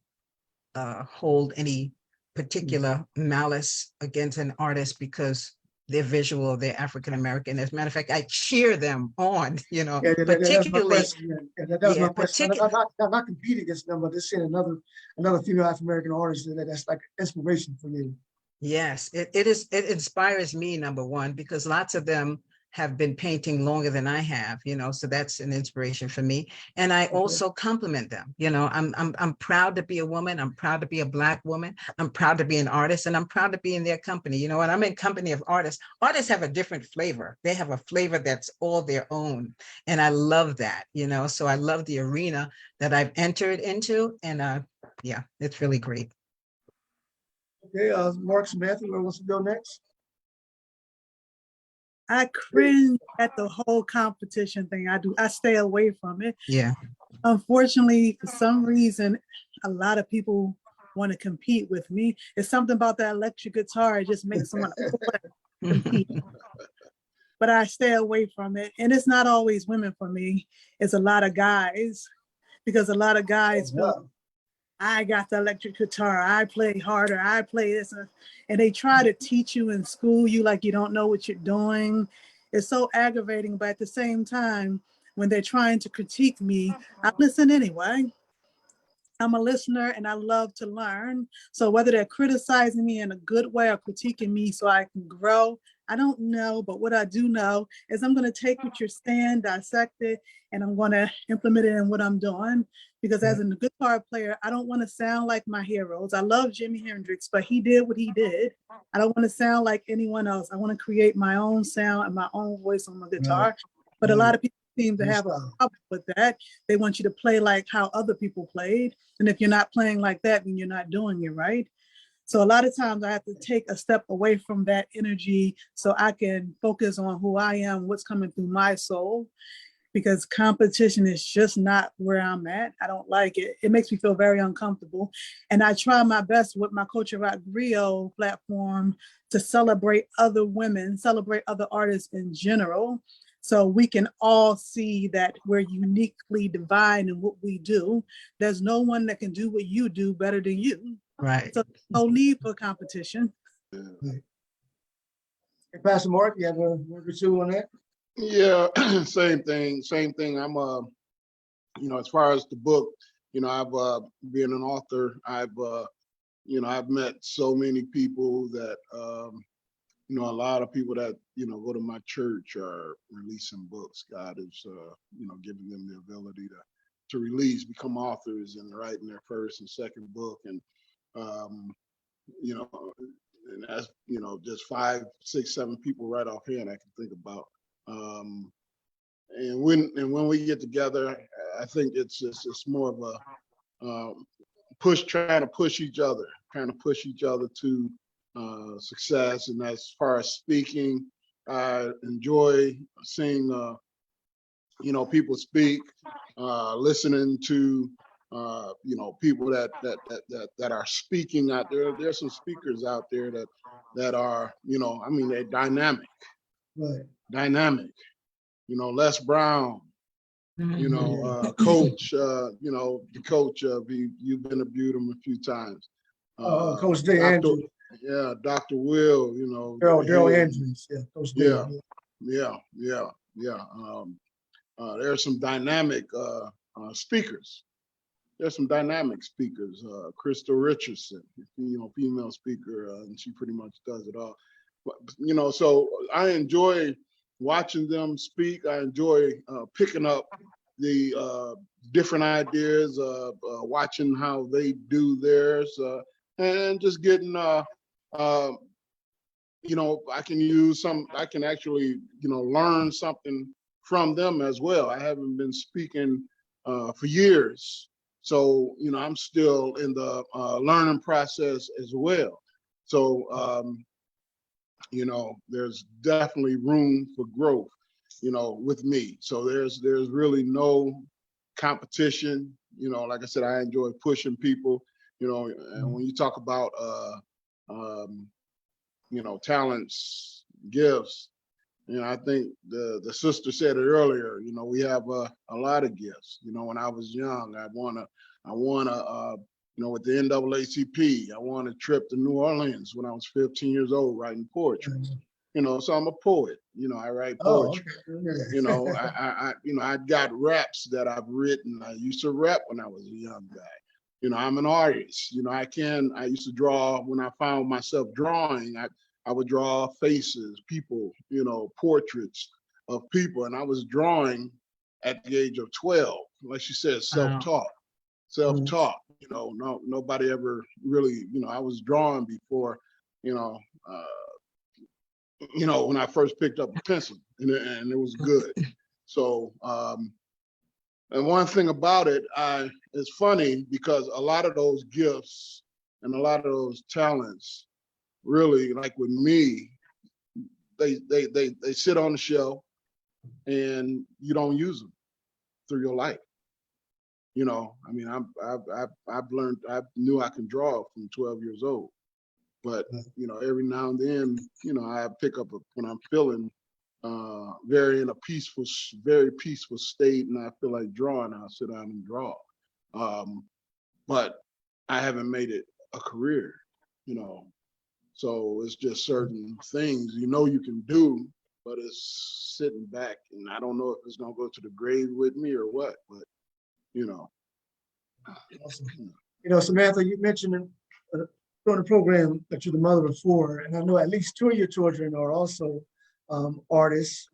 hold any particular malice against an artist because they're visual, they're African American. As a matter of fact, I cheer them on, you know, Yeah, that's my particularly. question. Yeah, that was my question. Not competing against them, but just seeing another female African American artist that's like inspiration for you. Yes, it inspires me, number one, because lots of them have been painting longer than I have, so that's an inspiration for me. And I also compliment them. I'm proud to be a woman. I'm proud to be a Black woman. I'm proud to be an artist, and I'm proud to be in their company. When I'm in company of artists, artists have a different flavor. They have a flavor that's all their own. And I love that, so I love the arena that I've entered into. And yeah, it's really great. Okay, Mark, Samantha, where wants to go next? I cringe at the whole competition thing. I stay away from it. Yeah. Unfortunately, for some reason, a lot of people want to compete with me. It's something about that electric guitar. It just makes someone compete. But I stay away from it. And it's not always women for me. It's a lot of guys, because a lot of guys feel, I got the electric guitar, I play harder, I play this. And they try to teach you and school you like you don't know what you're doing. It's so aggravating, but at the same time, when they're trying to critique me, I listen anyway. I'm a listener and I love to learn. So whether they're criticizing me in a good way or critiquing me so I can grow, I don't know. But what I do know is I'm going to take what you're saying, dissect it, and I'm going to implement it in what I'm doing. Because as a guitar player, I don't want to sound like my heroes. I love Jimi Hendrix, but he did what he did. I don't want to sound like anyone else. I want to create my own sound and my own voice on my guitar. But a lot of people seem to have a problem with that. They want you to play like how other people played. And if you're not playing like that, then you're not doing it right. So a lot of times I have to take a step away from that energy so I can focus on who I am, what's coming through my soul, because competition is just not where I'm at. I don't like it. It makes me feel very uncomfortable. And I try my best with my Culture Rock Griot platform to celebrate other women, celebrate other artists in general, so we can all see that we're uniquely divine in what we do. There's no one that can do what you do better than you. Right. So no need for competition. Hey, Pastor Mark, you have a word or two on that? Yeah, same thing. I'm as far as the book, I've been an author. I've met so many people that a lot of people that go to my church are releasing books. God is giving them the ability to release, become authors, and writing their first and second book. And and that's just 5, 6, 7 people right offhand I can think about. And when we get together, I think it's more of a trying to push each other to success. And as far as speaking, I enjoy seeing people speak, listening to people that are speaking out there. There's some speakers out there that are they're dynamic. Right. Dynamic. Les Brown, Coach, the coach of you've interviewed him a few times. Coach Day Andrews. Yeah, Dr. Will, Daryl Andrews. Yeah, Coach Day. Yeah. There's some dynamic speakers. There's some dynamic speakers. Crystal Richardson, female speaker, and she pretty much does it all. But, so I enjoy watching them speak. I enjoy picking up the different ideas, watching how they do theirs, and just getting, I can actually, learn something from them as well. I haven't been speaking for years. So, I'm still in the learning process as well. So, there's definitely room for growth, with me. So there's really no competition. Like I said, I enjoy pushing people, and when you talk about, talents, gifts, I think the sister said it earlier, we have a lot of gifts. When I was young, I won with the NAACP, I won a trip to New Orleans when I was 15 years old writing poetry. So I'm a poet. I write poetry. I got raps that I've written. I used to rap when I was a young guy. I'm an artist. I used to draw when I found myself drawing. I would draw faces, people, portraits, of people, and I was drawing at the age of 12. Like she said, self-taught, self-taught. You know, nobody ever really, you know, I was drawing before, you know, when I first picked up a pencil, and it was good. So, and one thing about it, it's funny because a lot of those gifts and a lot of those talents, really, like with me, they sit on the shelf, and you don't use them through your life. You know, I mean, I've learned, I knew I can draw from 12 years old, but you know, every now and then, you know, I pick up when I'm feeling very peaceful state, and I feel like drawing, I'll sit down and draw. But I haven't made it a career, you know. So it's just certain things, you know, you can do, but it's sitting back, and I don't know if it's gonna go to the grave with me or what, but you know. Awesome. You know, Samantha, you mentioned during the program that you're the mother of four, and I know at least two of your children are also artists,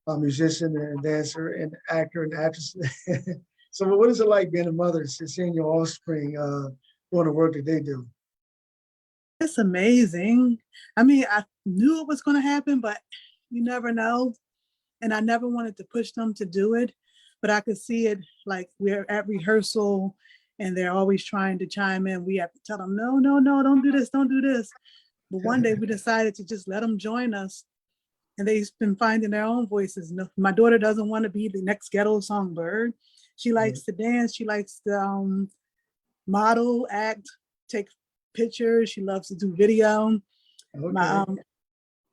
a musician and dancer and actor and actress. So what is it like being a mother, seeing your offspring doing the work that they do? It's amazing. I mean, I knew it was going to happen, but you never know. And I never wanted to push them to do it, but I could see it, like we're at rehearsal and they're always trying to chime in. We have to tell them, no, don't do this, don't do this. But one day we decided to just let them join us, and they've been finding their own voices. My daughter doesn't want to be the next ghetto songbird. She likes to dance. She likes to model, act, take pictures. She loves to do video. Okay. My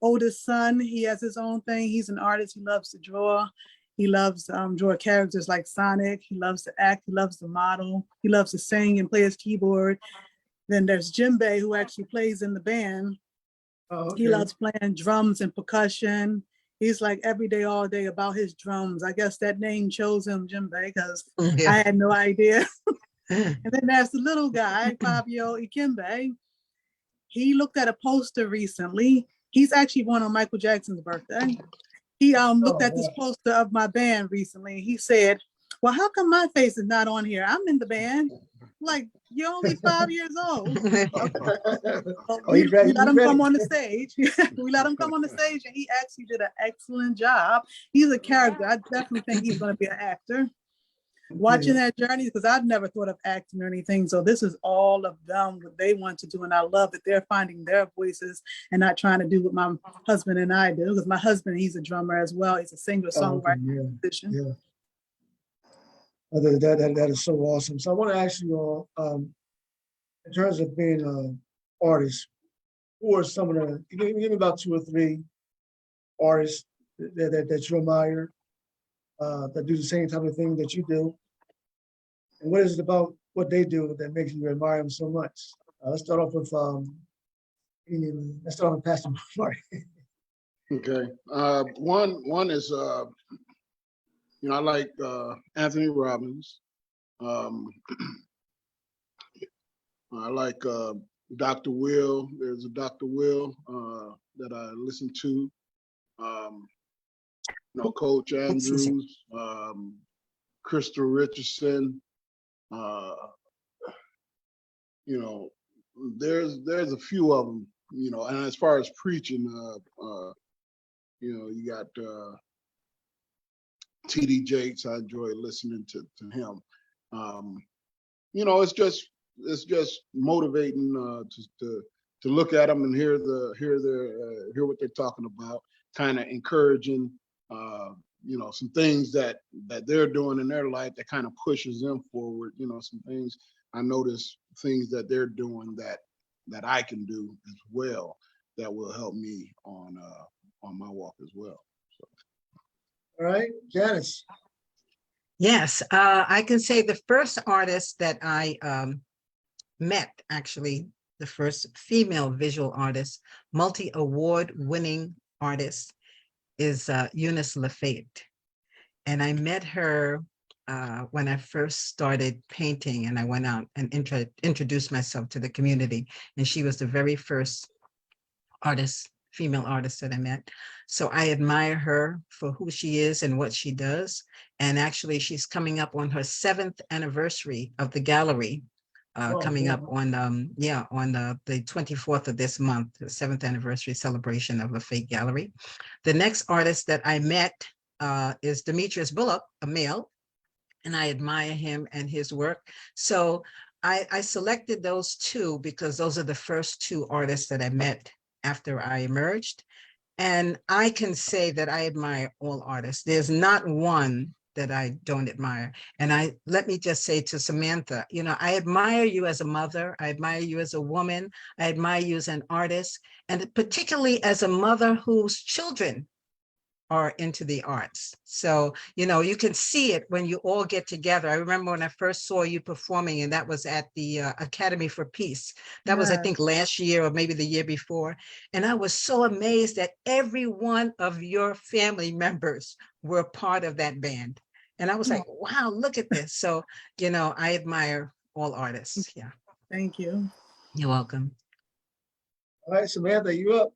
oldest son, he has his own thing. He's an artist. He loves to draw. He loves draw characters like Sonic. He loves to act. He loves to model. He loves to sing and play his keyboard. Then there's Jimbe, who actually plays in the band. Oh, okay. He loves playing drums and percussion. He's like every day, all day about his drums. I guess that name chose him Jimbe because I had no idea. And then there's the little guy, 5-year-old Ikembe. He looked at a poster recently. He's actually born on Michael Jackson's birthday. He looked at this poster of my band recently. He said, well, how come my face is not on here? I'm in the band. Like, you're only 5 years old. We let him come on the stage. We let him come on the stage, and he actually did an excellent job. He's a character. I definitely think he's going to be an actor. Watching that journey, because I've never thought of acting or anything. So this is all of them, what they want to do. And I love that they're finding their voices and not trying to do what my husband and I do. Because my husband, he's a drummer as well. He's a singer, songwriter, musician. Yeah. That is so awesome. So I want to ask you all, in terms of being an artist, who are some of the, give me about 2 or 3 artists that you admire, that do the same type of thing that you do. And what is it about what they do that makes you admire them so much? Let's start off with Pastor Mark. Okay. One is I like Anthony Robbins. I like Dr. Will. There's a Dr. Will that I listen to. Coach Andrews, Crystal Richardson. There's a few of them. And as far as preaching, you got T.D. Jakes. I enjoy listening to him. It's just motivating to look at them and hear what they're talking about. Kind of encouraging, some things that they're doing in their life that kind of pushes them forward. Some things I notice, things that they're doing that I can do as well that will help me on my walk as well. So. All right, Janice. Yes, I can say the first artist that I met, actually, the first female visual artist, multi-award winning artist, is Eunice Lafayette. And I met her when I first started painting, and I went out and introduced myself to the community. And she was the very first artist, female artist that I met. So I admire her for who she is and what she does. And actually, she's coming up on her 7th anniversary of the gallery, coming up on the 24th of this month, the 7th anniversary celebration of the Fake Gallery. The next artist that I met is Demetrius Bullock, a male, and I admire him and his work. So I selected those two because those are the first two artists that I met after I emerged. And I can say that I admire all artists. There's not one that I don't admire. And let me just say to Samantha, you know, I admire you as a mother. I admire you as a woman. I admire you as an artist, and particularly as a mother whose children are into the arts. So, you know, you can see it when you all get together. I remember when I first saw you performing, and that was at the Academy for Peace. That was, I think, last year or maybe the year before. And I was so amazed that every one of your family members were part of that band. And I was like, wow, look at this. So, you know, I admire all artists. Yeah. Thank you. You're welcome. All right, Samantha, you up?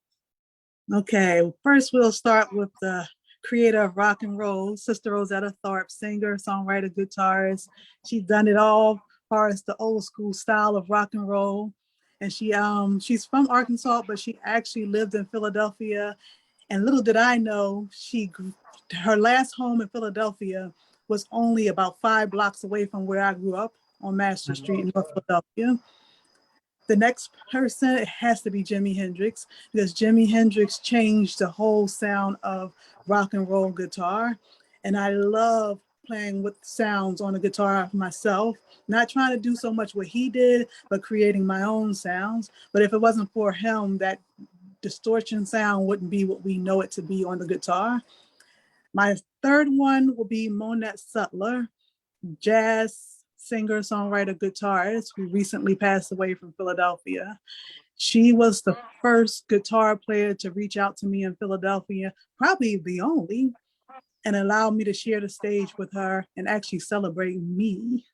Okay, first we'll start with the creator of rock and roll, Sister Rosetta Tharpe, singer, songwriter, guitarist. She's done it all as far as the old school style of rock and roll. And she's from Arkansas, but she actually lived in Philadelphia. And little did I know, her last home in Philadelphia was only about 5 blocks away from where I grew up on Master Street in North Philadelphia. The next person, it has to be Jimi Hendrix, because Jimi Hendrix changed the whole sound of rock and roll guitar. And I love playing with sounds on the guitar myself, not trying to do so much what he did, but creating my own sounds. But if it wasn't for him, that distortion sound wouldn't be what we know it to be on the guitar. My third one will be Monette Sutler, jazz singer, songwriter, guitarist who recently passed away from Philadelphia. She was the first guitar player to reach out to me in Philadelphia, probably the only, and allowed me to share the stage with her and actually celebrate me,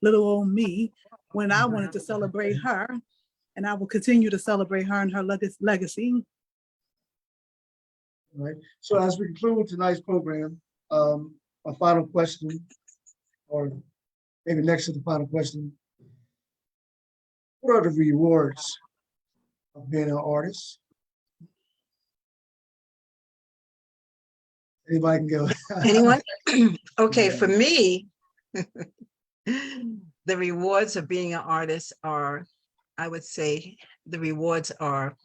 little old me, when I wanted to celebrate her. And I will continue to celebrate her and her legacy. All right. So as we conclude tonight's program, a final question, or maybe next to the final question: what are the rewards of being an artist? Anybody can go. Anyone? Okay, for me, the rewards of being an artist are, I would say, the rewards are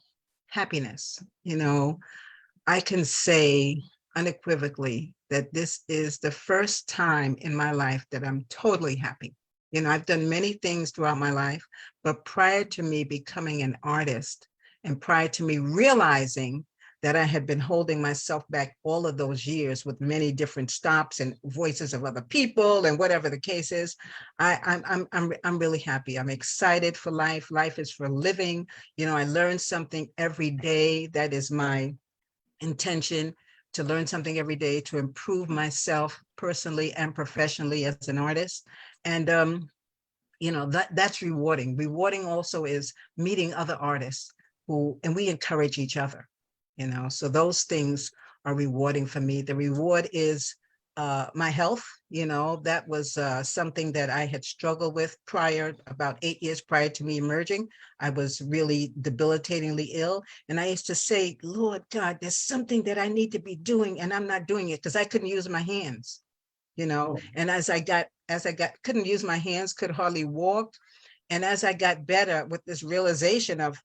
happiness. You know, I can say unequivocally that this is the first time in my life that I'm totally happy. You know, I've done many things throughout my life, but prior to me becoming an artist and prior to me realizing that I had been holding myself back all of those years with many different stops and voices of other people and whatever the case is, I'm really happy. I'm excited for life. Life is for living. You know, I learn something every day. That is my intention, to learn something every day, to improve myself personally and professionally as an artist. And you know, that's rewarding. Rewarding also is meeting other artists and we encourage each other. You know, so those things are rewarding for me. The reward is my health. You know, that was something that I had struggled with about 8 years prior to me emerging. I was really debilitatingly ill. And I used to say, Lord God, there's something that I need to be doing and I'm not doing it, because I couldn't use my hands, you know. And as I couldn't use my hands, could hardly walk. And as I got better with this realization of,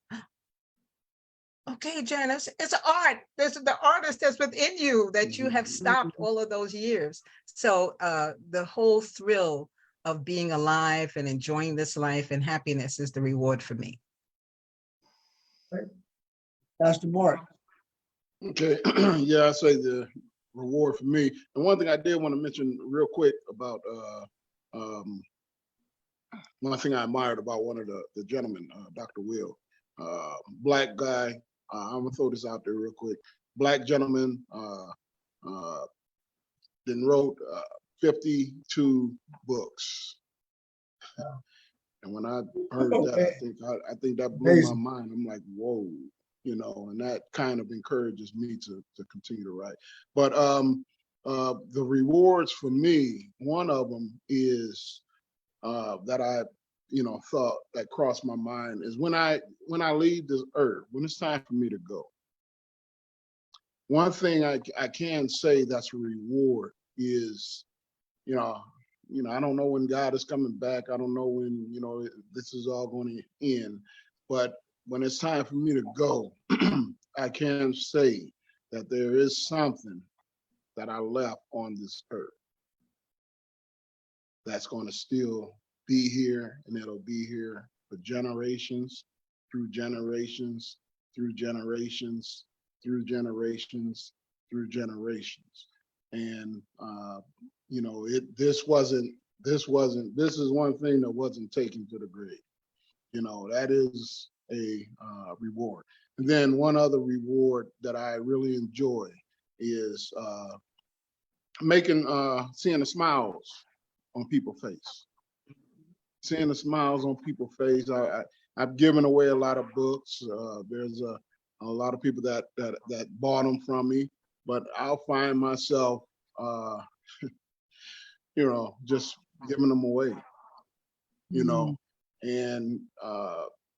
okay, Janice, it's art. There's the artist that's within you that you have stopped all of those years. So the whole thrill of being alive and enjoying this life and happiness is the reward for me. Pastor Mark. Okay, yeah, I say the reward for me. And one thing I did want to mention real quick about one thing I admired about one of the gentlemen, Dr. Will, Black guy. I'm gonna throw this out there real quick. Black gentleman, then wrote 52 books. And when I heard that, I think that blew my mind. I'm like, whoa. you know, and that kind of encourages me to continue to write. But the rewards for me, one of them is that I, you know, thought that crossed my mind is when I leave this earth, when it's time for me to go. One thing I can say that's a reward is, you know, I don't know when God is coming back. I don't know when, you know, this is all going to end. But when it's time for me to go, I can say that there is something that I left on this earth that's going to still be here, and it'll be here for generations, through generations, through generations, through generations, through generations. And you know, this is one thing that wasn't taken to the grave. You know, that is a reward. And then one other reward that I really enjoy is seeing the smiles on people's face. Seeing the smiles on people's face. I've given away a lot of books. There's a lot of people that bought them from me, but I'll find myself, you know, just giving them away, you know, and,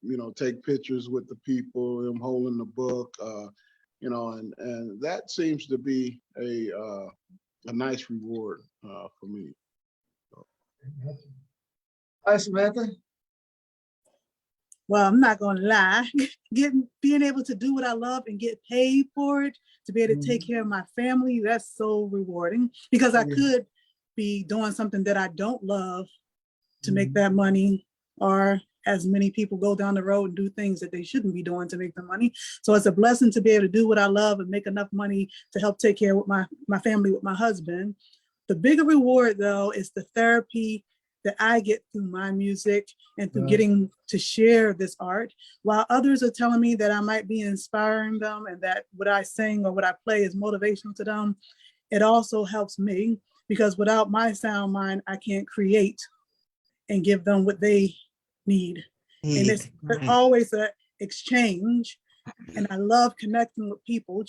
you know, take pictures with the people, them holding the book, you know, and that seems to be a nice reward for me. Hi, Samantha. Well, I'm not gonna lie, being able to do what I love and get paid for it, to be able to take care of my family, that's so rewarding, because I could be doing something that I don't love to make that money, or as many people go down the road and do things that they shouldn't be doing to make the money. So it's a blessing to be able to do what I love and make enough money to help take care of my family with my husband. The bigger reward, though, is the therapy that I get through my music and through getting to share this art. While others are telling me that I might be inspiring them and that what I sing or what I play is motivational to them, it also helps me, because without my sound mind, I can't create and give them what they need. And it's always an exchange. And I love connecting with people,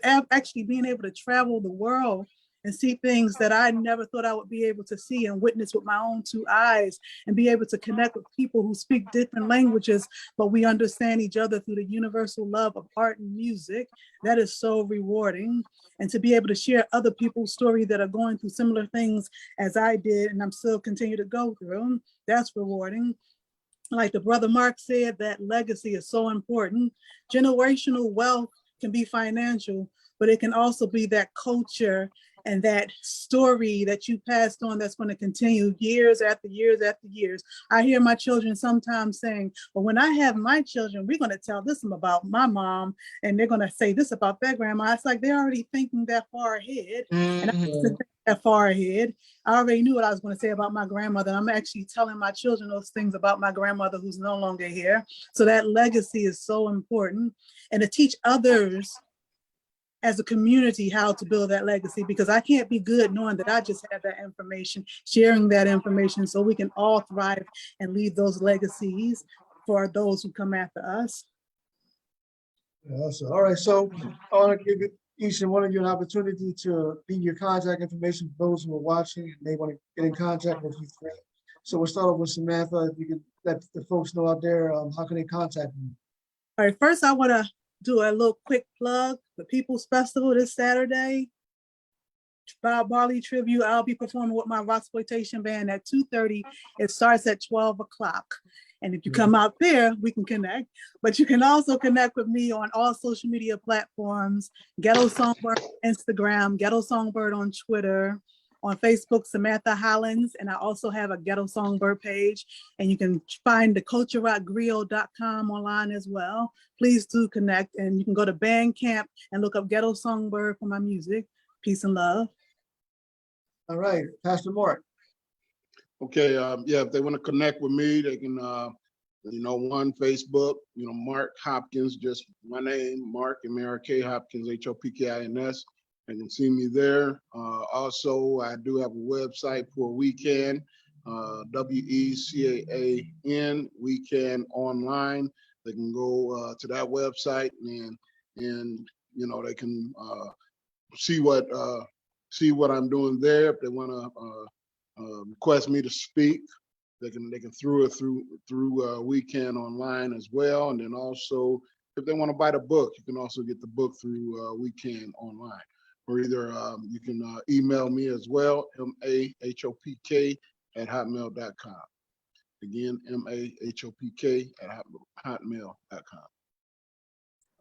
actually being able to travel the world and see things that I never thought I would be able to see and witness with my own two eyes, and be able to connect with people who speak different languages, but we understand each other through the universal love of art and music. That is so rewarding. And to be able to share other people's stories that are going through similar things as I did, and I'm still continue to go through, that's rewarding. Like the brother Mark said, that legacy is so important. Generational wealth can be financial, but it can also be that culture and that story that you passed on that's going to continue years after years after years. I hear my children sometimes saying, well, when I have my children, we're going to tell this about my mom, and they're going to say this about their grandma. It's like they're already thinking that far ahead. And I wasn't thinking that far ahead. I already knew what I was going to say about my grandmother. I'm actually telling my children those things about my grandmother who's no longer here. So that legacy is so important. And to teach others as a community how to build that legacy, because I can't be good knowing that I just have that information, sharing that information so we can all thrive and leave those legacies for those who come after us. Awesome. All right, so I want to give each and one of you an opportunity to leave your contact information for those who are watching and they want to get in contact with you. So we'll start off with Samantha. If you could let the folks know out there, how can they contact you? All right, first I want to do a little quick plug. The People's Festival this Saturday, Bob Marley tribute. I'll be performing with my Rocksploitation band at 2:30. It starts at 12 o'clock. And if you come out there, we can connect. But you can also connect with me on all social media platforms: Ghetto Songbird on Instagram, Ghetto Songbird on Twitter, on Facebook, Samantha Hollins, and I also have a Ghetto Songbird page. And you can find the culturerockgriot.com online as well. Please do connect, and you can go to Bandcamp and look up Ghetto Songbird for my music. Peace and love. All right, Pastor Mark. Okay, yeah, if they want to connect with me, they can, on Facebook, Mark Hopkins, just my name, Mark, M-A-R-K Hopkins, H-O-P-K-I-N-S. They can see me there. Also, I do have a website for Weekend, W-E-C-A-A-N, Weekend Online. they can go to that website and you know, they can see what I'm doing there. If they want to request me to speak, they can through Weekend online as well. And then also, if they want to buy the book, you can also get the book through Weekend online. Or either you can email me as well, mahopk@hotmail.com. Again, mahopk@hotmail.com.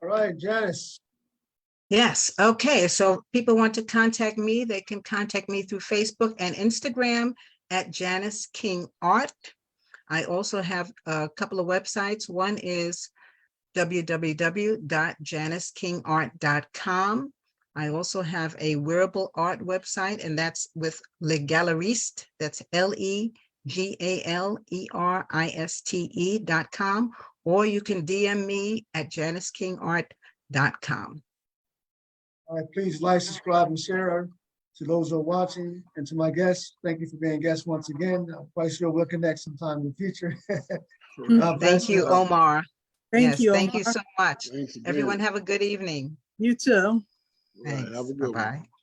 All right, Janice. Yes, okay, so people want to contact me, they can contact me through Facebook and Instagram at Janice King Art. I also have a couple of websites. One is www.janicekingart.com. I also have a wearable art website, and that's with Le Galeriste. That's LEGALERISTE.com, or you can DM me at janicekingart.com. All right, please like, subscribe, and share. To those who are watching, and to my guests, thank you for being guests once again. I'm quite sure we'll connect sometime in the future. God bless Thank you, Omar. Thank you, Thank you Omar. so much. Thanks again. Everyone have a good evening. You too. All right, have a Thanks. good one. Bye-bye.